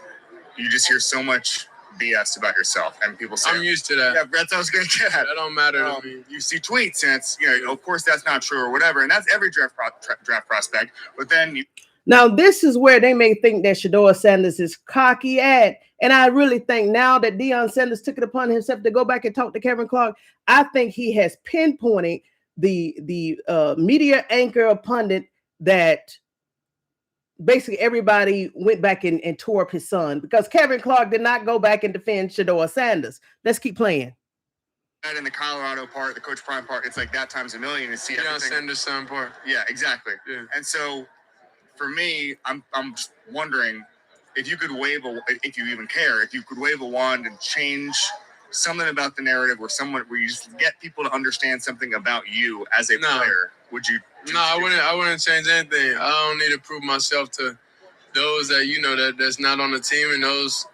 you just hear so much BS about yourself, and people say, I'm used to that. Yeah, that's what I was going to get at. That don't matter to me. You see tweets, and it's, of course that's not true or whatever, and that's every draft prospect. But then now this is where they may think that Shedeur Sanders is cocky at, and I really think now that Deion Sanders took it upon himself to go back and talk to Kevin Clark, I think he has pinpointed the media anchor or pundit that basically everybody went back and tore up his son, because Kevin Clark did not go back and defend Shedeur Sanders. Let's keep playing. And in the Colorado part, the Coach Prime part, it's like that times a million to see Deion Sanders' son part. Yeah, exactly. Yeah. And so for me, I'm just wondering if you could if you even care, if you could wave a wand and change something about the narrative, where you just get people to understand something about you as a player, would you? No, I wouldn't change anything. I don't need to prove myself to those that that's not on the team, and those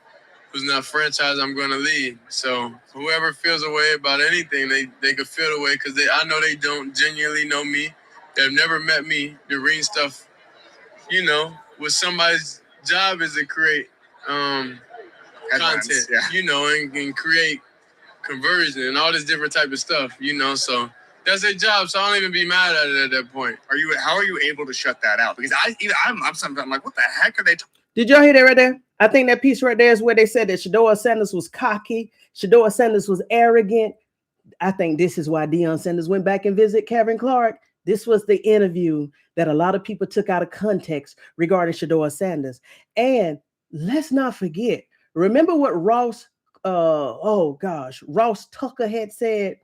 who's not franchise I'm going to lead. So whoever feels a way about anything, they could feel the way, because I know they don't genuinely know me. They've never met me. The reading stuff, what somebody's job is to create content, and create conversion and all this different type of stuff, so that's their job. So I don't even be mad at it at that point. How are you able to shut that out? Because I'm sometimes like, what the heck are they Did y'all hear that right there? I think that piece right there is where they said that Shedeur Sanders was cocky, Shedeur Sanders was arrogant. I think this is why Deion Sanders went back and visited Kevin Clark. This was the interview that a lot of people took out of context regarding Shedeur Sanders. And let's not forget, remember what Ross Tucker had said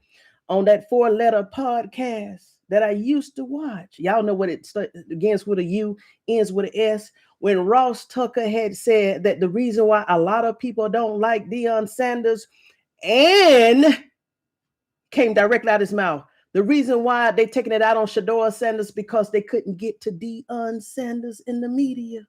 on that 4-letter podcast that I used to watch. Y'all know what it begins with a U, ends with an S. When Ross Tucker had said that the reason why a lot of people don't like Deion Sanders, and came directly out of his mouth, the reason why they taking it out on Shedeur Sanders because they couldn't get to Deion Sanders in the media.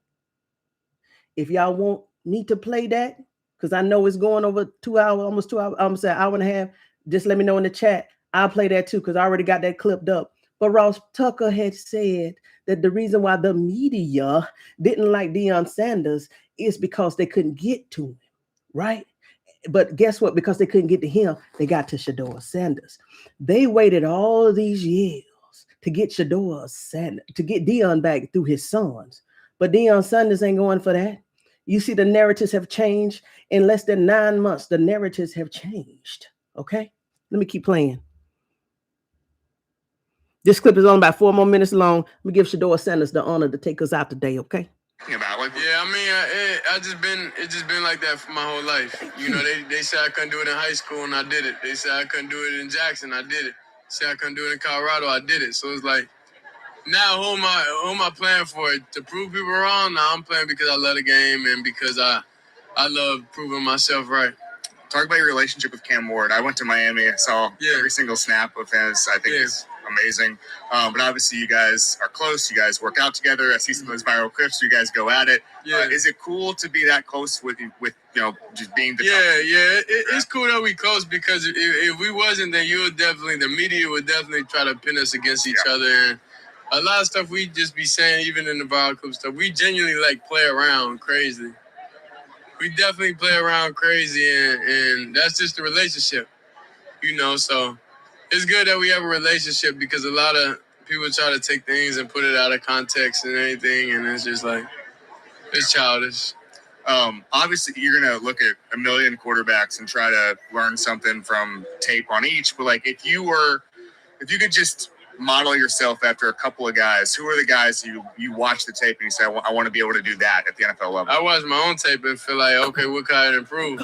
If y'all want me to play that, because I know it's going over 2 hours, almost 2 hours, I'm saying hour and a half, just let me know in the chat. I'll play that too, because I already got that clipped up. But Ross Tucker had said that the reason why the media didn't like Deion Sanders is because they couldn't get to him, right? But guess what? Because they couldn't get to him, they got to Shedeur Sanders. They waited all of these years to get Shedeur Sanders, to get Deion back through his sons. But Deion Sanders ain't going for that. You see, the narratives have changed in less than 9 months. The narratives have changed. Okay, let me keep playing. This clip is only about 4 more minutes long. Let me give Shedeur Sanders the honor to take us out today. Okay. It's just been like that for my whole life. They said I couldn't do it in high school, and I did it. They said I couldn't do it in Jackson, I did it. They said I couldn't do it in Colorado, I did it. So it's like, now who am I playing for? To prove people wrong? No, I'm playing because I love the game and because I love proving myself right. Talk about your relationship with Cam Ward. I went to Miami. I saw every single snap of his. I think it's amazing. But obviously you guys are close. You guys work out together. I see some of those viral clips. You guys go at it. Is it cool to be that close with just being the it's cool that we close, because if we wasn't, then the media would definitely try to pin us against each other. And a lot of stuff we just be saying, even in the viral clip stuff, we genuinely play around crazy. We definitely play around crazy, and that's just the relationship, so it's good that we have a relationship, because a lot of people try to take things and put it out of context and anything, and it's just it's childish. Obviously you're going to look at a million quarterbacks and try to learn something from tape on each, but if you could just model yourself after a couple of guys, who are the guys you watch the tape and you say, I want to be able to do that at the NFL level? I watch my own tape and feel like, okay, what can I improve?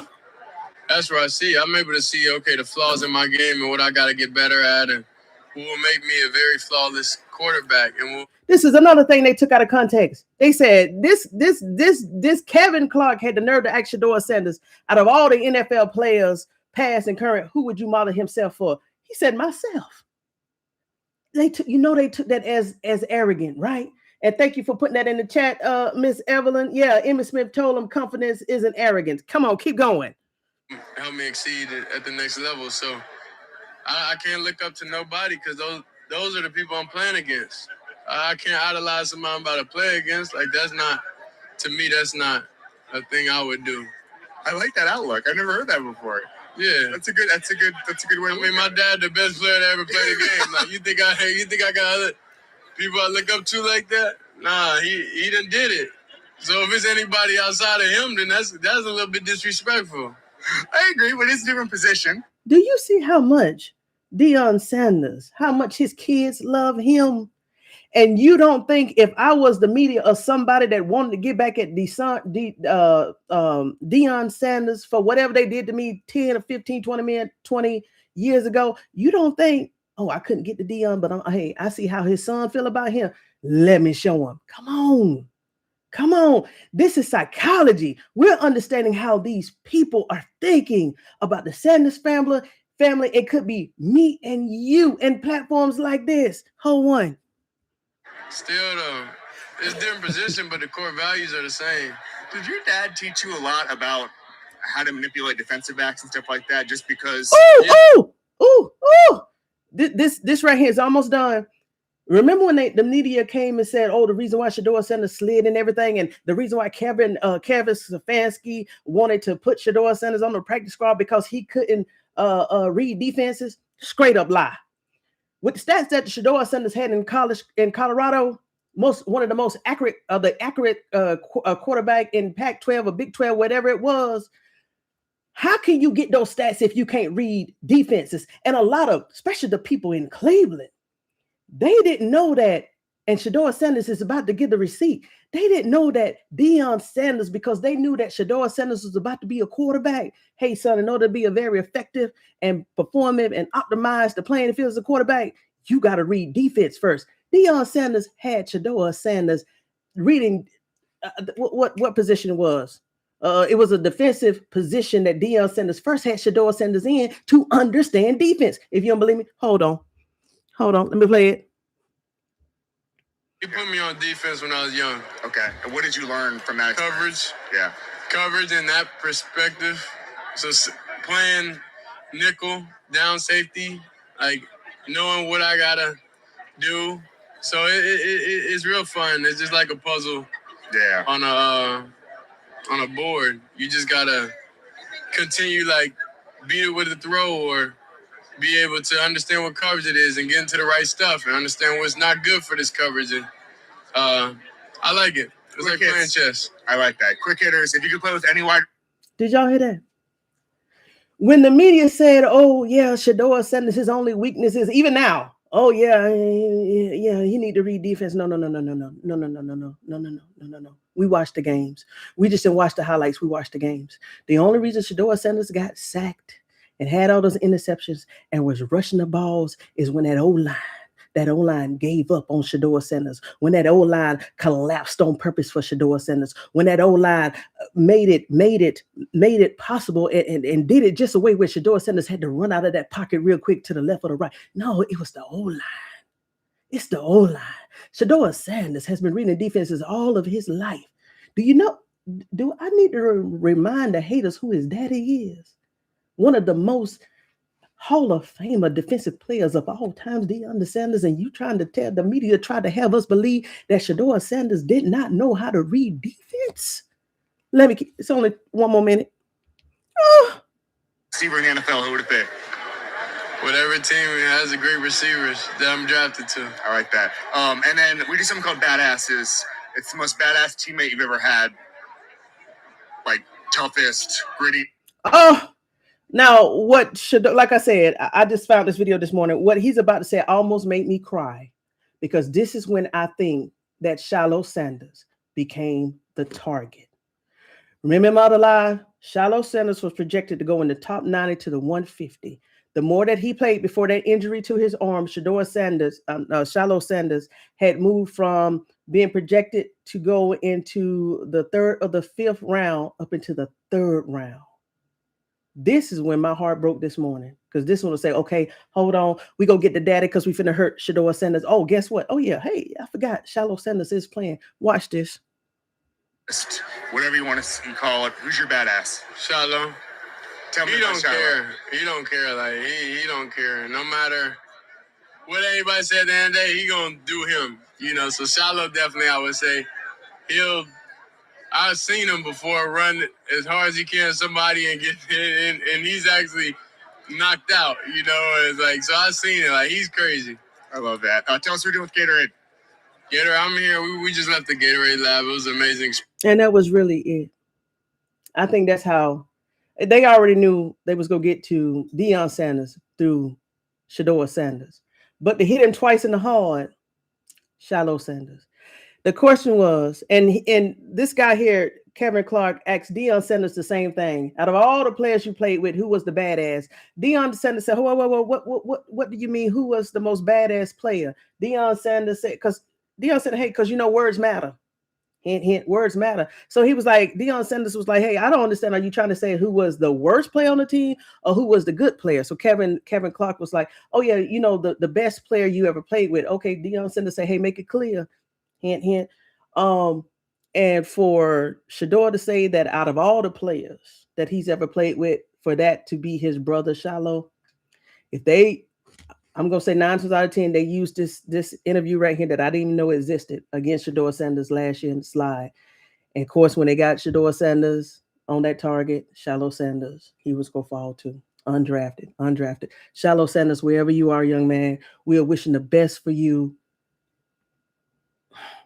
That's where I see. I'm able to see, okay, the flaws in my game and what I got to get better at, and who will make me a very flawless quarterback. This is another thing they took out of context. They said this Kevin Clark had the nerve to ask Shedeur Sanders, out of all the NFL players, past and current, who would you model himself for? He said, myself. They took that as arrogant, right? And thank you for putting that in the chat, Miss Evelyn. Yeah, Emmitt Smith told him confidence isn't arrogance. Come on, keep going. Help me exceed at the next level. So I can't look up to nobody because those are the people I'm playing against. I can't idolize somebody I'm about to play against. Like, that's not, to me, that's not a thing I would do. I like that outlook. I've never heard that before. Yeah, that's a good way. I mean, my dad, the best player that ever played the game. Like, you think I got other people I look up to like that? Nah, he done did it. So if it's anybody outside of him, then that's a little bit disrespectful. I agree, but it's a different position. Do you see how much Deion Sanders, how much his kids love him? And you don't think if I was the media or somebody that wanted to get back at Deion Sanders for whatever they did to me 10 or 15, 20 years ago, you don't think, oh, I couldn't get to Deion, but hey, I see how his son feel about him. Let me show him. Come on. Come on. This is psychology. We're understanding how these people are thinking about the Sanders family. It could be me and you and platforms like this. Hold on. Still, though, it's a different position, but the core values are the same. Did your dad teach you a lot about how to manipulate defensive backs and stuff like that? Just because. Ooh. This right here is almost done. Remember when the media came and said, "Oh, the reason why Shedeur Sanders slid and everything, and the reason why Kevin Stefanski wanted to put Shedeur Sanders on the practice squad because he couldn't read defenses." Straight up lie. With the stats that Shedeur Sanders had in college in Colorado, one of the most accurate quarterback in Pac-12 or Big 12, whatever it was. How can you get those stats if you can't read defenses? And a lot of, especially the people in Cleveland, they didn't know that. And Shedeur Sanders is about to get the receipt. They didn't know that Deion Sanders, because they knew that Shedeur Sanders was about to be a quarterback. Hey, son, in order to be a very effective and performing and optimize the playing field as a quarterback, you got to read defense first. Deion Sanders had Shedeur Sanders reading what position it was. It was a defensive position that Deion Sanders first had Shedeur Sanders in to understand defense. If you don't believe me, hold on. Let me play it. He put me on defense when I was young. Okay. And what did you learn from that? Coverage. Yeah. Coverage in that perspective. So playing nickel, down safety, like knowing what I gotta do. So it's real fun. It's just like a puzzle. Yeah. On a board. You just gotta continue, like, beat it with a throw or be able to understand what coverage it is and get into the right stuff and understand what's not good for this coverage. And I like it. It's like playing chess. I like that. Quick hitters. If you could play with any wide. Did y'all hear that? When the media said, "Oh yeah, Shedeur Sanders, his only weakness is," even now, "Oh yeah, he need to read defense." No. We watched the games. We just didn't watch the highlights. We watched the games. The only reason Shedeur Sanders got sacked and had all those interceptions and was rushing the balls is when that O-line gave up on Shedeur Sanders, when that O-line collapsed on purpose for Shedeur Sanders, when that O-line made it possible and did it just a way where Shedeur Sanders had to run out of that pocket real quick to the left or the right. No, it was the O-line. It's the O-line. Shedeur Sanders has been reading defenses all of his life. Do I need to remind the haters who his daddy is? One of the most Hall of Famer defensive players of all times, Deion Sanders, and you trying to tell the media, tried to have us believe that Shedeur Sanders did not know how to read defense? It's only one more minute. Receiver in the NFL, who would it be? Whatever team has a great receivers that I'm drafted to. I like that. And then we do something called Badasses. It's the most badass teammate you've ever had. Like, toughest, gritty. Now, what should, like I said, I just found this video this morning. What he's about to say almost made me cry, because this is when I think that Shilo Sanders became the target. Remember the lie? Shilo Sanders was projected to go in the top 90 to the 150. The more that he played before that injury to his arm, Shilo Sanders had moved from being projected to go into the third or the fifth round up into the third round. This is when my heart broke this morning, because this one will say, okay, hold on, we go get the daddy because we finna hurt Shedeur Sanders. Oh, guess what? Oh yeah, hey, I forgot Shilo Sanders is playing. Watch this. Whatever you want to call it. Who's your badass? Shilo. He don't care. He don't care. Like he don't care. No matter what anybody said at the end of the day, he gonna do him. You know. So Shilo definitely, I would say, I've seen him before run as hard as he can somebody and get in, and he's actually knocked out. You know, it's like so I've seen it. Like he's crazy. I love that. Tell us what you're doing with Gatorade. Gatorade, I'm here. We just left the Gatorade lab. It was amazing. And that was really it. I think that's how they already knew they was going to get to Deion Sanders through Shedeur Sanders. But to hit him twice in the heart, Shilo Sanders. The question was, and this guy here, Kevin Clark, asked Deion Sanders the same thing. Out of all the players you played with, who was the badass? Deion Sanders said, whoa, what do you mean? Who was the most badass player? Deion Sanders said, because Deion said, hey, because you know words matter. Hint, hint, words matter. So he was like, Deion Sanders was like, hey, I don't understand. Are you trying to say who was the worst player on the team or who was the good player? So Kevin Clark was like, oh yeah, you know, the best player you ever played with. Okay, Deion Sanders said, hey, make it clear. Hint, hint. And for Shedeur to say that out of all the players that he's ever played with, for that to be his brother Shilo, I'm gonna say 9 times out of 10, they used this interview right here that I didn't even know existed against Shedeur Sanders last year in the slide. And of course, when they got Shedeur Sanders on that target, Shilo Sanders, he was gonna fall too. Undrafted. Shilo Sanders, wherever you are, young man, we are wishing the best for you.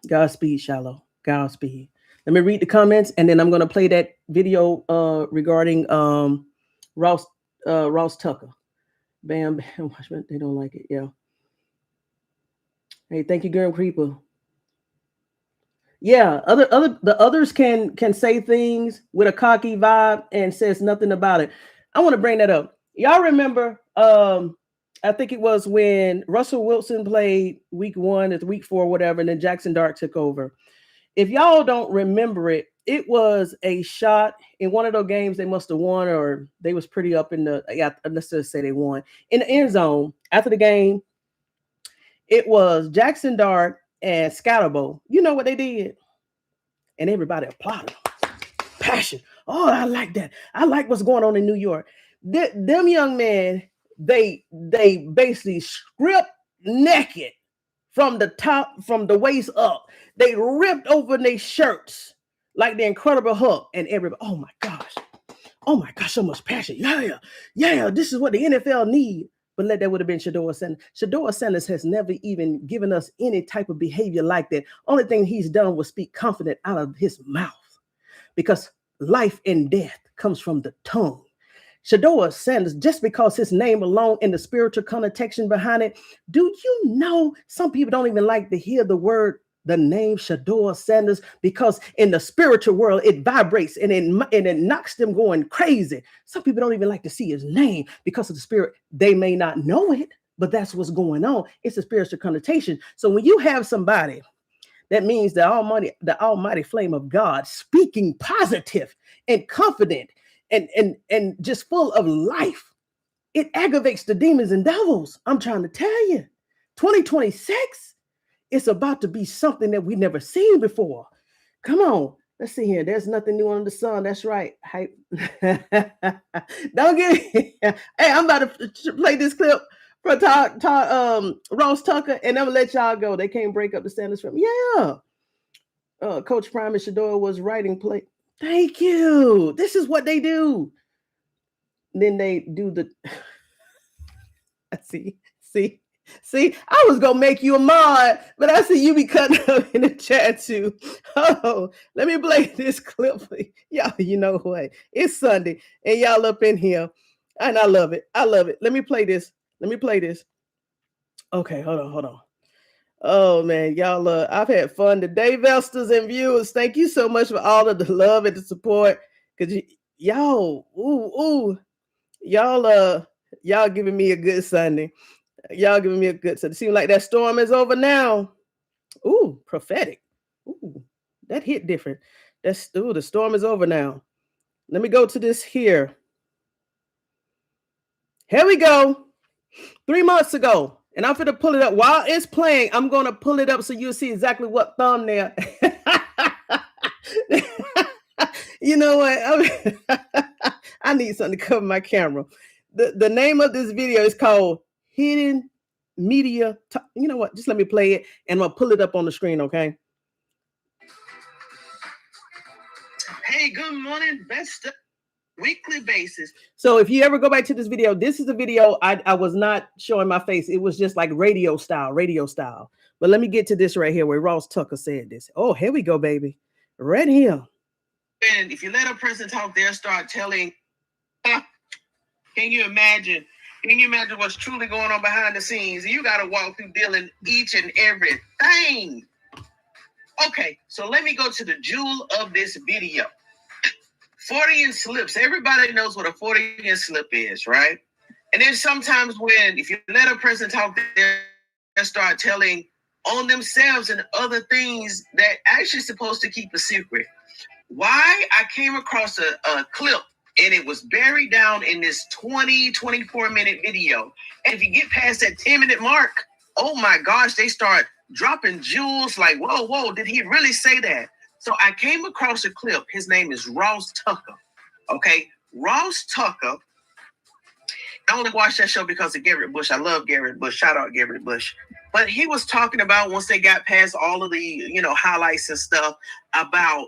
Godspeed, Shilo. Godspeed. Let me read the comments, and then I'm going to play that video regarding Ross Tucker. Bam, watch me. They don't like it. Yeah. Hey, thank you, Grim Creeper. Yeah, the others can say things with a cocky vibe and says nothing about it. I want to bring that up. Y'all remember? I think it was when Russell Wilson played week 1 or week 4, whatever, and then Jackson Dart took over. If y'all don't remember it, it was a shot in one of those games they must have won, or they was pretty up in the, let's just say they won, in the end zone. After the game, it was Jackson Dart and Scatterbo. You know what they did? And everybody applauded them. Passion. Oh, I like that. I like what's going on in New York. Them young men, they basically stripped naked from the top, from the waist up. They ripped over their shirts like the Incredible Hulk, and everybody, oh my gosh, so much passion. Yeah, this is what the NFL need. But that would have been Shedeur Sanders. Shedeur Sanders has never even given us any type of behavior like that. Only thing he's done was speak confident out of his mouth, because life and death comes from the tongue. Shedeur Sanders, just because his name alone and the spiritual connotation behind it, do you know some people don't even like to hear the name Shedeur Sanders, because in the spiritual world it vibrates and it knocks them going crazy. Some people don't even like to see his name because of the spirit. They may not know it, but that's what's going on. It's a spiritual connotation. So when you have somebody, that means the almighty flame of God speaking positive and confident and just full of life, it aggravates the demons and devils. I'm trying to tell you, 2026, it's about to be something that we've never seen before. Come on. Let's see here. There's nothing new under the sun. That's right. Hype. Don't get me. Hey, I'm about to play this clip for Ross Tucker, and I'm going to let y'all go. They can't break up the Sanders from. Yeah. Coach Prime and Shedeur was writing play. Thank you. This is what they do. Then they do the. See, I was gonna make you a mod, but I see you be cutting up in the chat too. Oh, let me play this clip for y'all. You know what? It's Sunday, and y'all up in here, and I love it. Let me play this. Okay, hold on. Oh man, y'all, I've had fun today, investors and viewers. Thank you so much for all of the love and the support. Cause y'all giving me a good Sunday. It seems like that storm is over now. Ooh, prophetic. Ooh, that hit different. The storm is over now. Let me go to this here. Here we go. 3 months ago. And I'm going to pull it up. While it's playing, I'm going to pull it up so you'll see exactly what thumbnail. You know what? I need something to cover my camera. The name of this video is called Hidden Media. You know what? Just let me play it and I'm gonna pull it up on the screen, okay? Hey, good morning, best weekly basis. So if you ever go back to this video, this is a video I was not showing my face. It was just like radio style. But let me get to this right here where Ross Tucker said this. Oh, here we go, baby. Right here. And if you let a person talk, they'll start telling. Can you imagine what's truly going on behind the scenes? You got to walk through dealing each and every thing. Okay, so let me go to the jewel of this video. 40-inch slips. Everybody knows what a 40-inch slip is, right? And then sometimes if you let a person talk, they'll start telling on themselves and other things that actually supposed to keep a secret. Why? I came across a clip and it was buried down in this 24-minute video. And if you get past that 10-minute mark, oh my gosh, they start dropping jewels like, whoa, did he really say that? So I came across a clip. His name is Ross Tucker. Okay, Ross Tucker. I only watched that show because of Garrett Bush. I love Garrett Bush. Shout out Garrett Bush. But he was talking about once they got past all of the, highlights and stuff about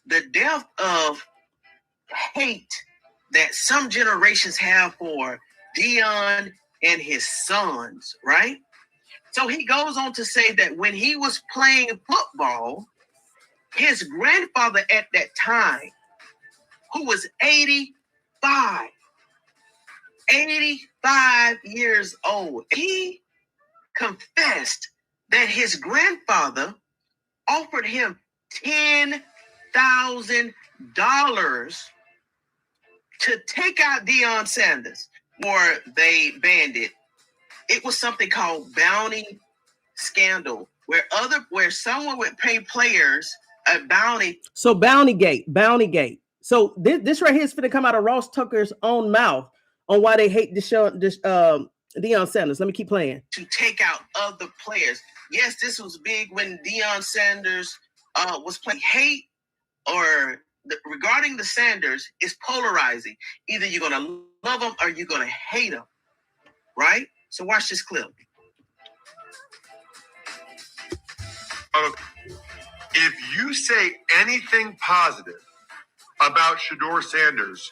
the depth of hate that some generations have for Deion and his sons, right? So he goes on to say that when he was playing football, his grandfather at that time, who was 85 years old, he confessed that his grandfather offered him $10,000 to take out Deion Sanders, or they banned it. It was something called bounty scandal, where someone would pay players a bounty. So bounty gate. So this right here is going to come out of Ross Tucker's own mouth on why they hate Deion Sanders. Let me keep playing. To take out other players. Yes, this was big when Deion Sanders was playing. Hate regarding the Sanders is polarizing. Either you're going to love them or you're going to hate them, right? So watch this clip. If you say anything positive about Shedeur Sanders,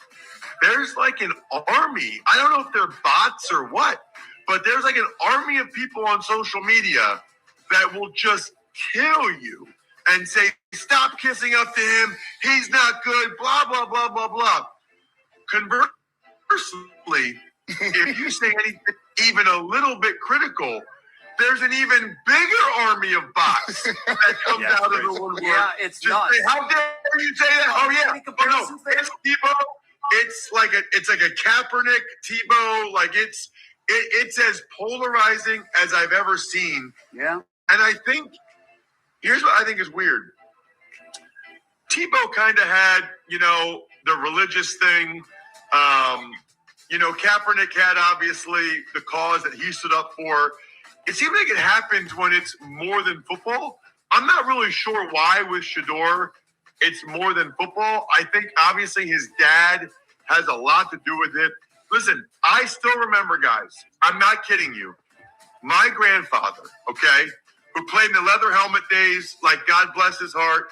there's like an army. I don't know if they're bots or what, but there's like an army of people on social media that will just kill you and say, stop kissing up to him. He's not good, blah, blah, blah, blah, blah. Conversely, if you say anything even a little bit critical, there's an even bigger army of bots that comes out of the woodwork. Yeah, it's not. How dare you say that? Oh yeah, no, it's Tebow. It's like a Kaepernick Tebow. Like it's as polarizing as I've ever seen. Yeah. And I think here's what I think is weird. Tebow kind of had, the religious thing. Kaepernick had obviously the cause that he stood up for. It seems like it happens when it's more than football. I'm not really sure why with Shedeur it's more than football. I think obviously his dad has a lot to do with it. Listen, I still remember, guys, I'm not kidding you. My grandfather, okay, who played in the leather helmet days, like God bless his heart,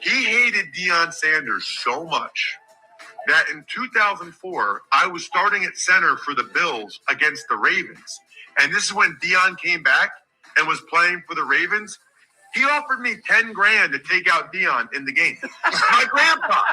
he hated Deion Sanders so much that in 2004, I was starting at center for the Bills against the Ravens. And this is when Deion came back and was playing for the Ravens. He offered me $10,000 to take out Deion in the game. My grandpa,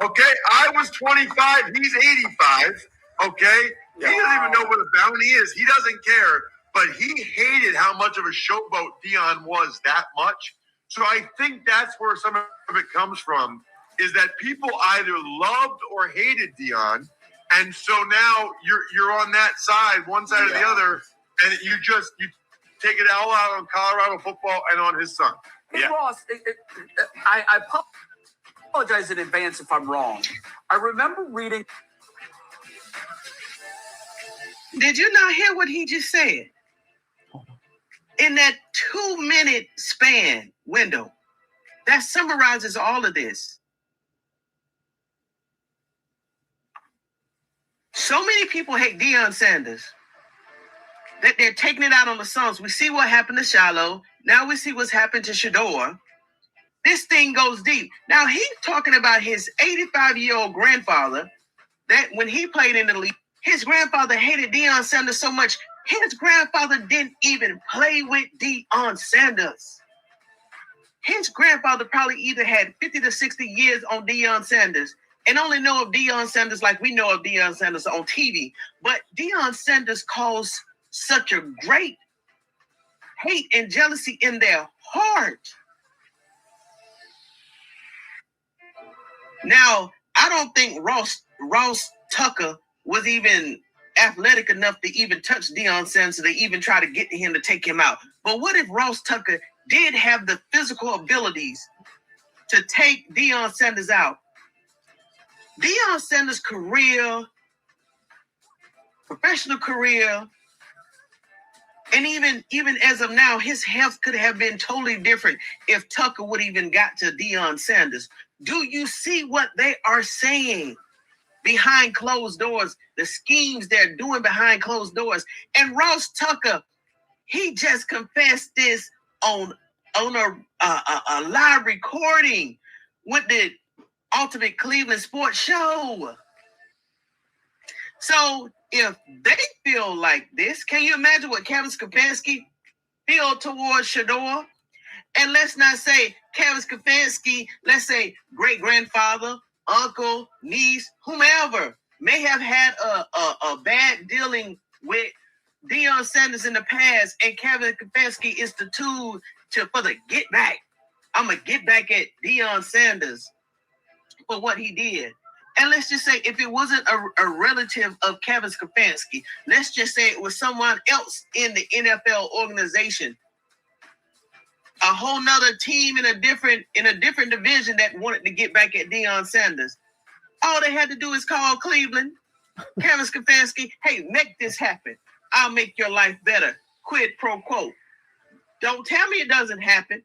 okay? I was 25, he's 85, okay? He doesn't even know what a bounty is. He doesn't care, but he hated how much of a showboat Deion was that much. So I think that's where some of it comes from, is that people either loved or hated Deion, and so now you're on that side, one side or the other, and you take it all out on Colorado football and on his son. Hey, Ross, I apologize in advance if I'm wrong. I remember reading. Did you not hear what he just said? In that 2-minute span window, that summarizes all of this. So many people hate Deion Sanders that they're taking it out on the Suns. We see what happened to Shilo. Now we see what's happened to Shedeur. This thing goes deep. Now he's talking about his 85-year-old grandfather that when he played in the league, his grandfather hated Deion Sanders so much, his grandfather didn't even play with Deion Sanders. His grandfather probably either had 50 to 60 years on Deion Sanders and only know of Deion Sanders like we know of Deion Sanders on TV. But Deion Sanders caused such a great hate and jealousy in their heart. Now, I don't think Ross Tucker was even athletic enough to even touch Deion Sanders, so they even try to get him to take him out. But what if Ross Tucker did have the physical abilities to take Deion Sanders out? Deion Sanders' career, professional career, and even as of now, his health could have been totally different if Tucker would even got to Deion Sanders. Do you see what they are saying behind closed doors, the schemes they're doing behind closed doors? And Ross Tucker, he just confessed this on a live recording with the Ultimate Cleveland Sports Show. So if they feel like this, can you imagine what Kevin Stefanski feel towards Shedeur? And let's not say Kevin Stefanski, let's say great-grandfather, uncle, niece, whomever may have had a bad dealing with Deion Sanders in the past, and Kevin Stefanski is the tool for the get back. I'm going to get back at Deion Sanders for what he did. And let's just say if it wasn't a relative of Kevin Stefanski, let's just say it was someone else in the NFL organization, a whole nother team in a different division that wanted to get back at Deion Sanders. All they had to do is call Cleveland, Kevin Stefanski, hey, make this happen. I'll make your life better. Quid pro quo. Don't tell me it doesn't happen.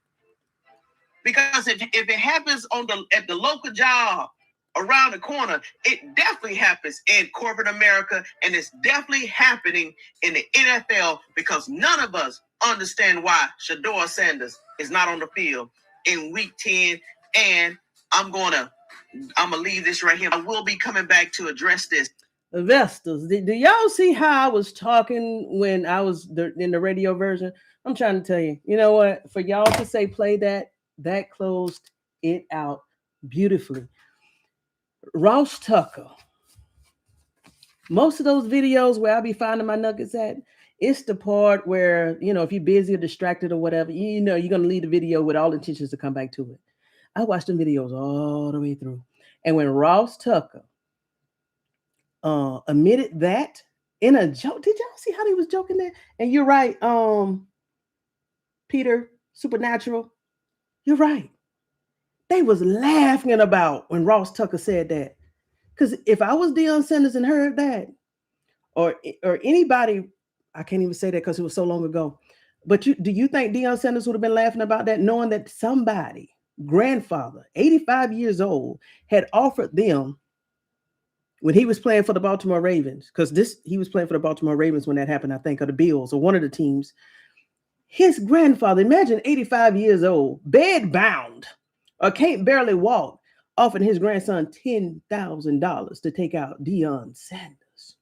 Because if it happens at the local job around the corner, it definitely happens in corporate America, and it's definitely happening in the NFL because none of us understand why Shedeur Sanders is not on the field in week 10. And I'm gonna leave this right here. I will be coming back to address this. Investors, do y'all see how I was talking when I was in the radio version? I'm trying to tell you, you know what? For y'all to say play that closed it out beautifully. Ross Tucker. Most of those videos where I be finding my nuggets at, it's the part where, if you're busy or distracted or whatever, you're going to leave the video with all intentions to come back to it. I watched them videos all the way through. And when Ross Tucker admitted that in a joke, did y'all see how he was joking there? And you're right, Peter Supernatural, you're right. They was laughing about when Ross Tucker said that. Because if I was Deion Sanders and heard that, or anybody, I can't even say that because it was so long ago. But do you think Deion Sanders would have been laughing about that, knowing that somebody, grandfather, 85 years old, had offered them when he was playing for the Baltimore Ravens, because he was playing for the Baltimore Ravens when that happened, I think, or the Bills, or one of the teams. His grandfather, imagine 85 years old, bedbound, or can't barely walk, offered his grandson $10,000 to take out Deion Sanders.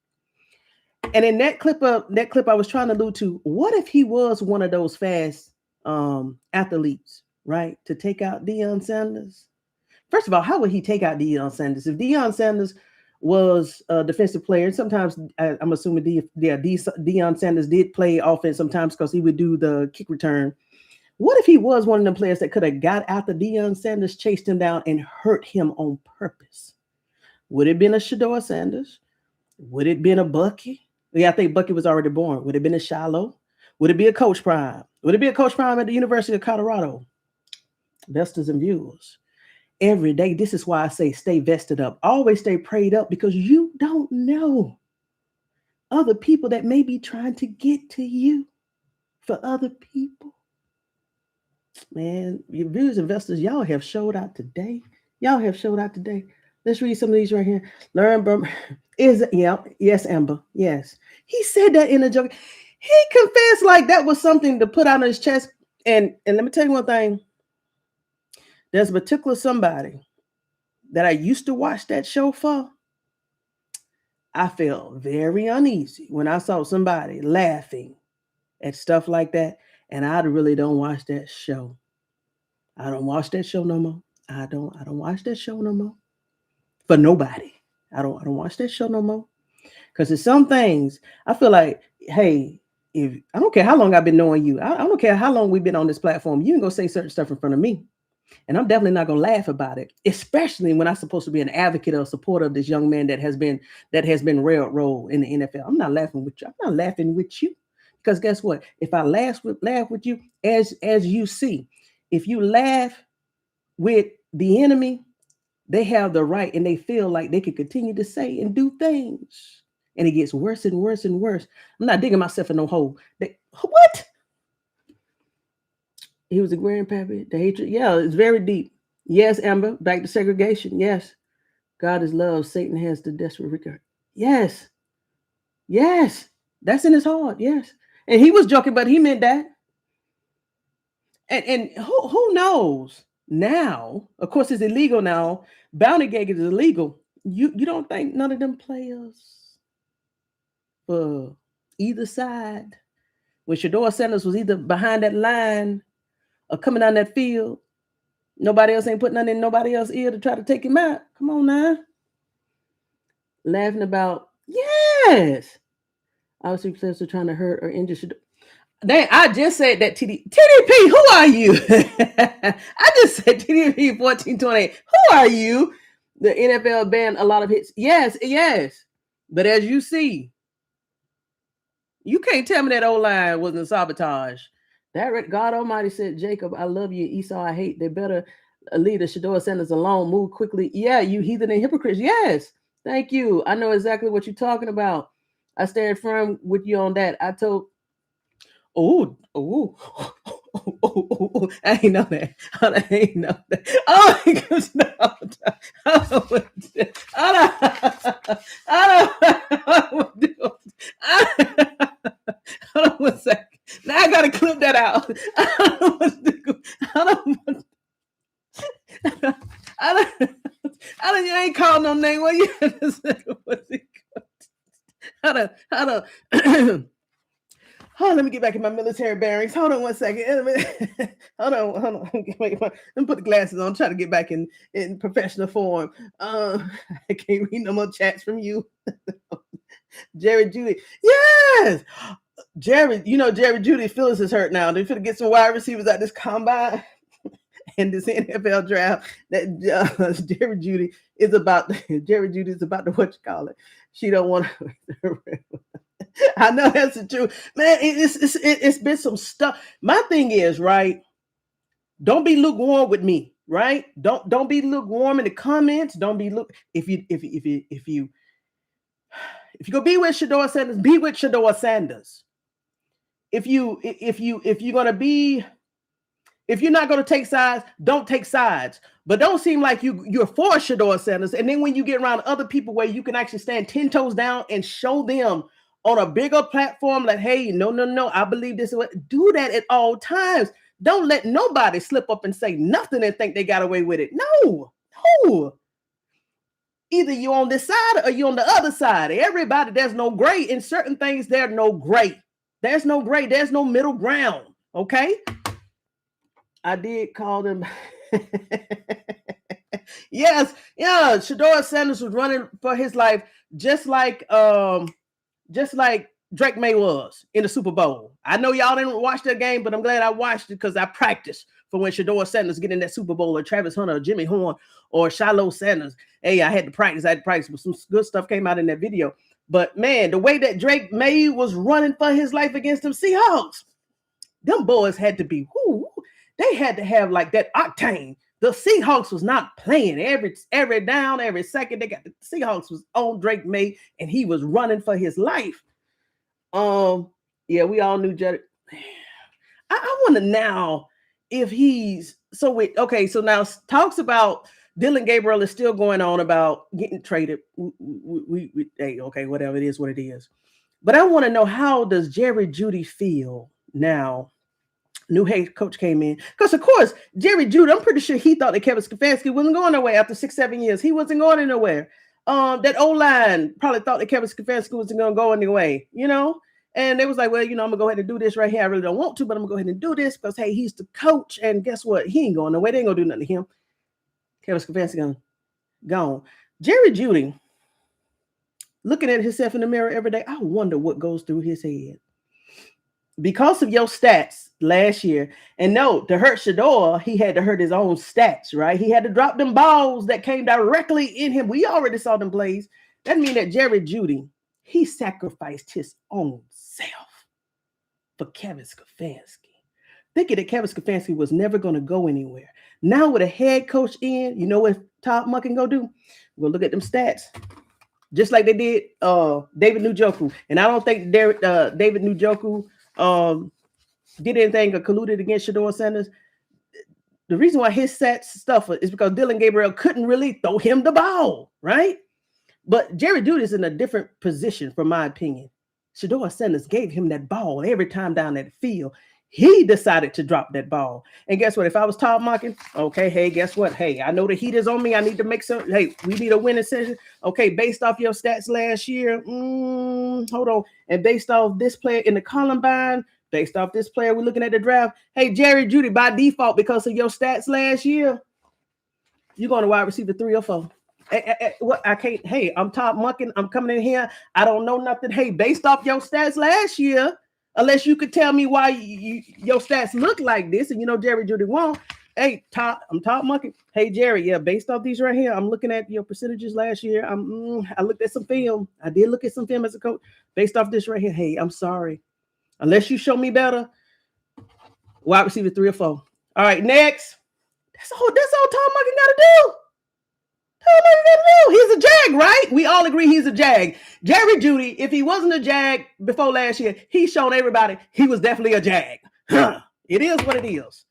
And in that clip I was trying to allude to, what if he was one of those fast athletes, right, to take out Deion Sanders? First of all, how would he take out Deion Sanders? If Deion Sanders was a defensive player, and sometimes I'm assuming Deion Sanders did play offense sometimes because he would do the kick return. What if he was one of them players that could have got after Deion Sanders, chased him down, and hurt him on purpose? Would it have been a Shedeur Sanders? Would it have been a Bucky? Yeah, I think Bucky was already born. Would it have been a Shilo? Would it be a Coach Prime? Would it be a Coach Prime at the University of Colorado? Investors and viewers, every day, this is why I say stay vested up. Always stay prayed up, because you don't know other people that may be trying to get to you for other people. Man, your viewers, investors, y'all have showed out today. Let's read some of these right here. Yes, Amber. Yes. He said that in a joke. He confessed like that was something to put out on his chest. And let me tell you one thing. There's a particular somebody that I used to watch that show for. I felt very uneasy when I saw somebody laughing at stuff like that. And I really don't watch that show. I don't watch that show no more. I don't watch that show no more. For nobody. I don't watch that show no more. Because there's some things I feel like, hey, if I don't care how long I've been knowing you, I don't care how long we've been on this platform, you can go say certain stuff in front of me. And I'm definitely not gonna laugh about it, especially when I'm supposed to be an advocate or supporter of this young man that has been railroaded in the NFL. I'm not laughing with you. I'm not laughing with you. Because guess what? If I laugh with you, as you see, if you laugh with the enemy, they have the right and they feel like they can continue to say and do things. And it gets worse and worse and worse. I'm not digging myself in no hole. What? He was a grandpappy. The hatred. Yeah, it's very deep. Yes, Amber. Back to segregation. Yes. God is love. Satan has the desperate regard. Yes. Yes. That's in his heart. Yes. And he was joking, but he meant that. And who knows? Now, of course, it's illegal now. Bounty gag is illegal. You don't think none of them players for either side, when Shedeur Sanders was either behind that line or coming down that field, nobody else ain't putting nothing in nobody else's ear to try to take him out. Come on now. Laughing about, yes. I was trying to hurt or injure Shedeur. Dang, I just said that TDP, who are you? I just said TDP 1428. Who are you? The NFL banned a lot of hits. Yes. But as you see, you can't tell me that OLine wasn't sabotage. That God Almighty said, Jacob, I love you. Esau, I hate. They better leave the Shedeur Sanders alone. Move quickly. Yeah, you heathen and hypocrites. Yes. Thank you. I know exactly what you're talking about. I stand firm with you on that. I told I ain't know that. I ain't know that. Oh my goodness, no. Hold on 1 second. Now I gotta clip that out. I ain't calling no name. What you Oh, let me get back in my military bearings. Hold on 1 second. Hold on. Let me put the glasses on. Try to get back in professional form. I can't read no more chats from you. Jerry, Jeudy. Yes! Jerry, Jerry, Jeudy, Phyllis is hurt now. They're going to get some wide receivers at this combine and this NFL draft. That Jerry, Jeudy is about to what you call it. She don't want to. I know that's the truth, man. It's been some stuff. My thing is, right, don't be lukewarm with me, right? Don't be lukewarm in the comments. Don't be if you go be with Shedeur Sanders, be with Shedeur Sanders. If you're not gonna take sides, don't take sides. But don't seem like you're for Shedeur Sanders. And then when you get around other people where you can actually stand 10 toes down and show them on a bigger platform, like, hey, no, I believe this. Do that at all times. Don't let nobody slip up and say nothing and think they got away with it. No. Either you're on this side or you're on the other side. Everybody, there's no gray. In certain things, there's no gray. There's no gray. There's no middle ground. Okay? I did call them. Yes. Yeah. Shedeur Sanders was running for his life just like Drake May was in the Super Bowl. I know y'all didn't watch that game, but I'm glad I watched it because I practiced for when Shedeur Sanders get in that Super Bowl, or Travis Hunter, or Jimmy Horn, or Shilo Sanders. Hey, I had to practice, but some good stuff came out in that video. But man, the way that Drake May was running for his life against them Seahawks, them boys had to be, they had to have like that octane. The Seahawks was not playing every down, every second. The Seahawks was on Drake May, and he was running for his life. Yeah, we all knew Jerry. I wonder now if he's so now talks about Dylan Gabriel is still going on about getting traded. Hey, okay, whatever it is, what it is. But I want to know, how does Jerry Jeudy feel now? New head coach came in. Because, of course, Jerry Jeudy, I'm pretty sure he thought that Kevin Stefanski wasn't going nowhere after 6-7 years. He wasn't going anywhere. That OLine probably thought that Kevin Stefanski wasn't going to go anyway, you know? And they was like, well, you know, I'm going to go ahead and do this right here. I really don't want to, but I'm going to go ahead and do this because, hey, he's the coach. And guess what? He ain't going nowhere. They ain't going to do nothing to him. Kevin Stefanski gone. Jerry Jeudy, looking at himself in the mirror every day, I wonder what goes through his head. Because of your stats last year, and no, to hurt Shedeur, he had to hurt his own stats, right? He had to drop them balls that came directly in him. We already saw them plays. That means that Jerry Jeudy, he sacrificed his own self for Kevin Stefanski, thinking that Kevin Stefanski was never going to go anywhere. Now with a head coach in, you know what Todd Monken go do? We'll look at them stats. Just like they did David Njoku. And I don't think David Njoku did anything or colluded against Shilo Sanders. The reason why his stats stuff is because Dylan Gabriel couldn't really throw him the ball, right? But Jerry Jeudy is in a different position, from my opinion. Shilo Sanders gave him that ball every time down that field. He decided to drop that ball. And guess what? If I was Todd Monken, okay, hey, guess what? Hey, I know the heat is on me. I need to make some. Hey, we need a winning session. Okay, based off your stats last year, hold on. And based off this player in the Columbine, based off this player, we're looking at the draft. Hey, Jerry Jeudy, by default, because of your stats last year, you're going to wide receiver 3 or 4. What I can't. Hey, I'm Todd Monken. I'm coming in here. I don't know nothing. Hey, based off your stats last year, unless you could tell me why your stats look like this, and you know Jerry Jeudy won't. Hey, I'm Todd Monken. Hey, Jerry, yeah, based off these right here, I'm looking at your percentages last year. I looked at some film. I did look at some film as a coach. Based off this right here, hey, I'm sorry. Unless you show me better, wide receiver 3 or 4. All right, next. That's all Todd Monken got to do. He's a Jag, right? We all agree he's a Jag. Jerry Jeudy, if he wasn't a Jag before last year, he's shown everybody he was definitely a Jag. It is what it is.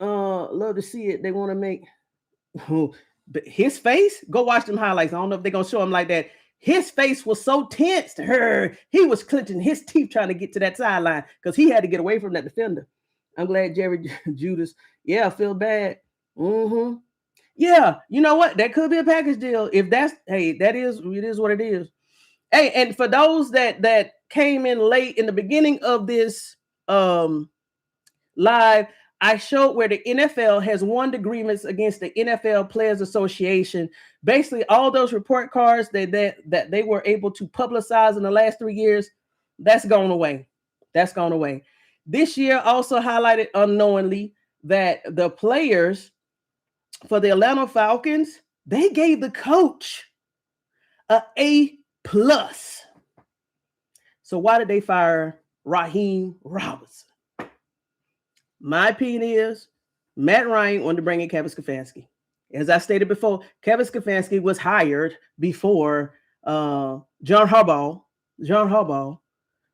Love to see it. They want to make but his face. Go watch them highlights. I don't know if they're gonna show him like that. His face was so tense. He was clenching his teeth trying to get to that sideline because he had to get away from that defender. I'm glad Jerry Jeudy. Yeah, I feel bad. Yeah, you know what? That could be a package deal. If that's, hey, it is what it is. Hey, and for those that came in late in the beginning of this live, I showed where the NFL has won the grievance against the NFL Players Association. Basically, all those report cards that they were able to publicize in the last 3 years, that's gone away. That's gone away. This year also highlighted unknowingly that the players for the Atlanta Falcons, they gave the coach an A+. So why did they fire Raheem Robinson? My opinion is Matt Ryan wanted to bring in Kevin Stefanski. As I stated before, Kevin Stefanski was hired before John Harbaugh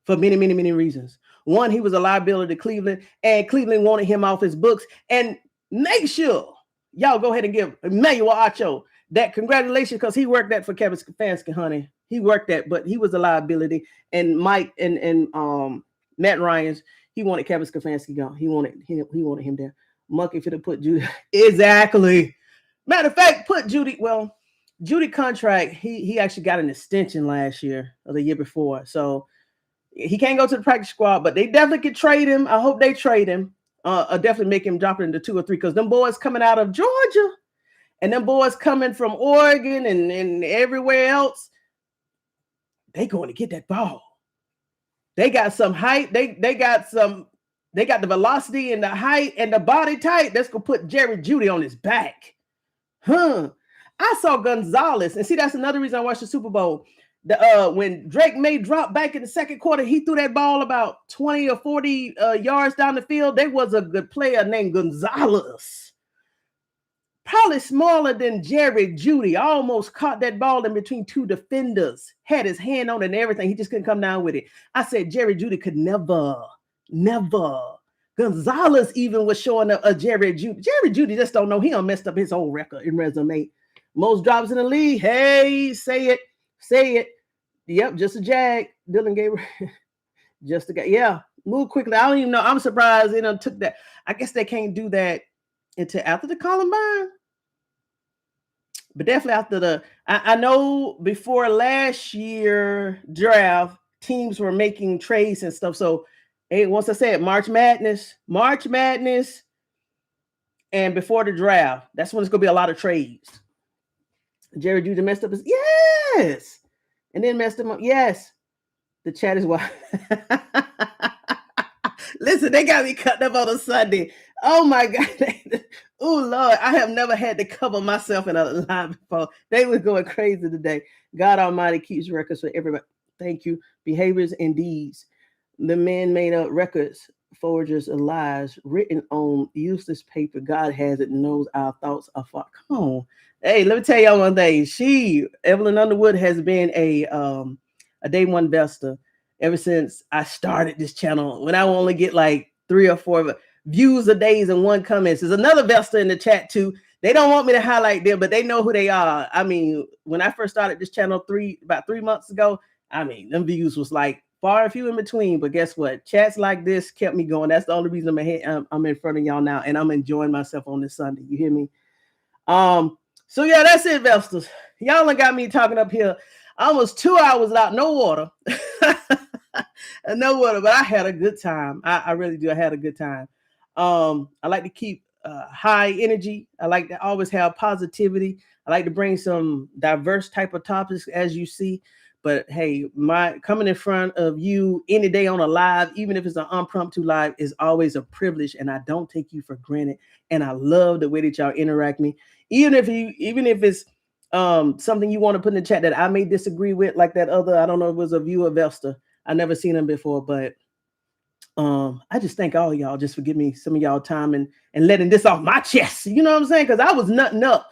for many, many, many reasons. One, he was a liability to Cleveland, and Cleveland wanted him off his books. And make sure y'all go ahead and give Emmanuel Acho that congratulations, because he worked that for Kevin Stefanski, honey. He worked that, but he was a liability. And Mike and Matt Ryan's, he wanted Kevin Stefanski gone. He wanted him there. Monkey should have put Jeudy. Exactly. Matter of fact, put Jeudy. Well, Jeudy contract, he actually got an extension last year or the year before. So he can't go to the practice squad, but they definitely could trade him. I hope they trade him. Definitely make him drop it into 2 or 3, because them boys coming out of Georgia and them boys coming from Oregon and everywhere else, they going to get that ball. They got some height. They got the velocity and the height and the body type. That's gonna put Jerry Jeudy on his back. I saw Gonzalez, and see, that's another reason I watched the Super Bowl. When Drake May dropped back in the second quarter, he threw that ball about 20 or 40 yards down the field. There was a good player named Gonzalez, probably smaller than Jerry Jeudy. Almost caught that ball in between 2 defenders, had his hand on it and everything. He just couldn't come down with it. I said Jerry Jeudy could never. Gonzalez even was showing up. Jerry Jeudy. Jerry Jeudy just don't know. He done messed up his whole record and resume. Most drops in the league. Hey, say it. Say it. Yep, just a jag. Dylan Gabriel. Just a guy. Yeah, move quickly. I don't even know. I'm surprised they done took that. I guess they can't do that until after the Columbine. But definitely after the, I know before last year draft, teams were making trades and stuff. So hey, once I said March Madness, and before the draft, that's when it's gonna be a lot of trades. Jerry Jeudy messed up his yes, and then messed him up. Yes, the chat is wild. Listen, they got me cutting up on a Sunday. Oh my God. Oh Lord, I have never had to cover myself in a line before. They was going crazy today. God Almighty keeps records for everybody. Thank you. Behaviors and deeds. The man made up records, forgers of lies written on useless paper. God has it, knows our thoughts are far. Come on. Hey, let me tell y'all one thing. Evelyn Underwood, has been a day one investor ever since I started this channel. When I only get like 3 or 4 views a day and 1 comments. There's another investor in the chat too. They don't want me to highlight them, but they know who they are. I mean, when I first started this channel about 3 months ago, I mean, them views was like far and few in between. But guess what? Chats like this kept me going. That's the only reason I'm in front of y'all now, and I'm enjoying myself on this Sunday. You hear me? So yeah, that's it, investors. Y'all done got me talking up here almost 2 hours without no water. No water, but I had a good time. I really do. I had a good time. I like to keep high energy. I like to always have positivity. I like to bring some diverse type of topics, as you see. But hey, my coming in front of you any day on a live, even if it's an impromptu live, is always a privilege, and I don't take you for granted. And I love the way that y'all interact me, even if it's something you want to put in the chat that I may disagree with, like that other, I don't know, it was a viewer investor. I never seen him before, but I just thank all y'all just for giving me some of y'all time and letting this off my chest. You know what I'm saying? Because I was nutting up.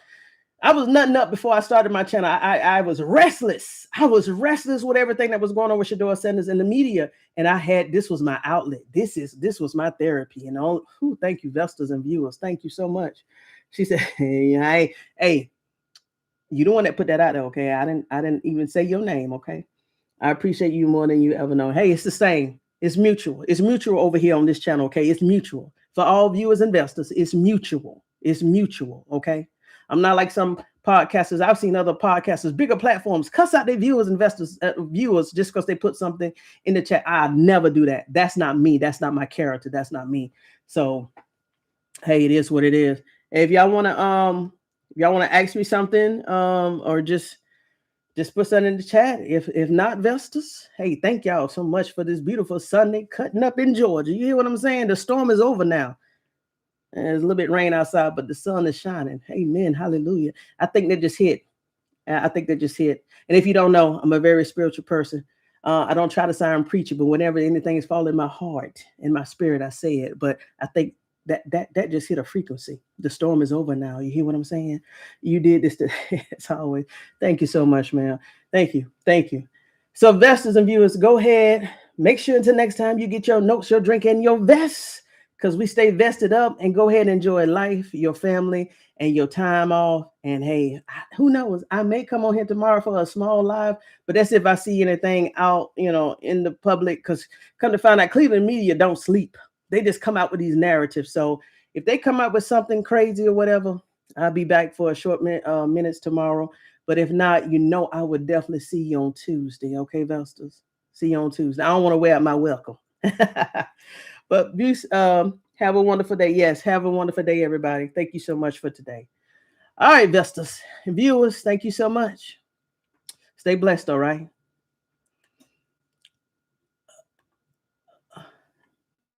Before I started my channel. I was restless. I was restless with everything that was going on with Shedeur Sanders in the media. And this was my outlet. This was my therapy. And thank you, investors and viewers. Thank you so much. She said, hey, you the one that put that out there, okay? I didn't even say your name, okay? I appreciate you more than you ever know. Hey, it's the same. It's mutual. It's mutual over here on this channel, okay? It's mutual. For all viewers, investors, it's mutual. It's mutual, okay? I'm not like some podcasters. I've seen other podcasters, bigger platforms, cuss out their viewers, viewers just because they put something in the chat. I never do that. That's not me. That's not my character. That's not me. So, hey, it is what it is. If y'all want to ask me something, or just put something in the chat. If not, investors, hey, thank y'all so much for this beautiful Sunday cutting up in Georgia. You hear what I'm saying? The storm is over now. And there's a little bit of rain outside, but the sun is shining. Amen. Hallelujah. I think that just hit. And if you don't know, I'm a very spiritual person. I don't try to sound preachy, but whenever anything is falling in my heart, in my spirit, I say it. But I think that just hit a frequency. The storm is over now. You hear what I'm saying? You did this today. As always. Thank you so much, man. Thank you. So investors and viewers, go ahead. Make sure until next time you get your notes, your drink, and your vests, because we stay vested up, and go ahead and enjoy life, your family, and your time off. And hey, who knows? I may come on here tomorrow for a small live, but that's if I see anything out, in the public, because come to find out, Cleveland media don't sleep. They just come out with these narratives. So if they come out with something crazy or whatever, I'll be back for a short minutes tomorrow. But if not, I would definitely see you on Tuesday. Okay, investors? See you on Tuesday. I don't want to wear out my welcome. But have a wonderful day. Yes, have a wonderful day, everybody. Thank you so much for today. All right, investors and viewers, thank you so much. Stay blessed, all right?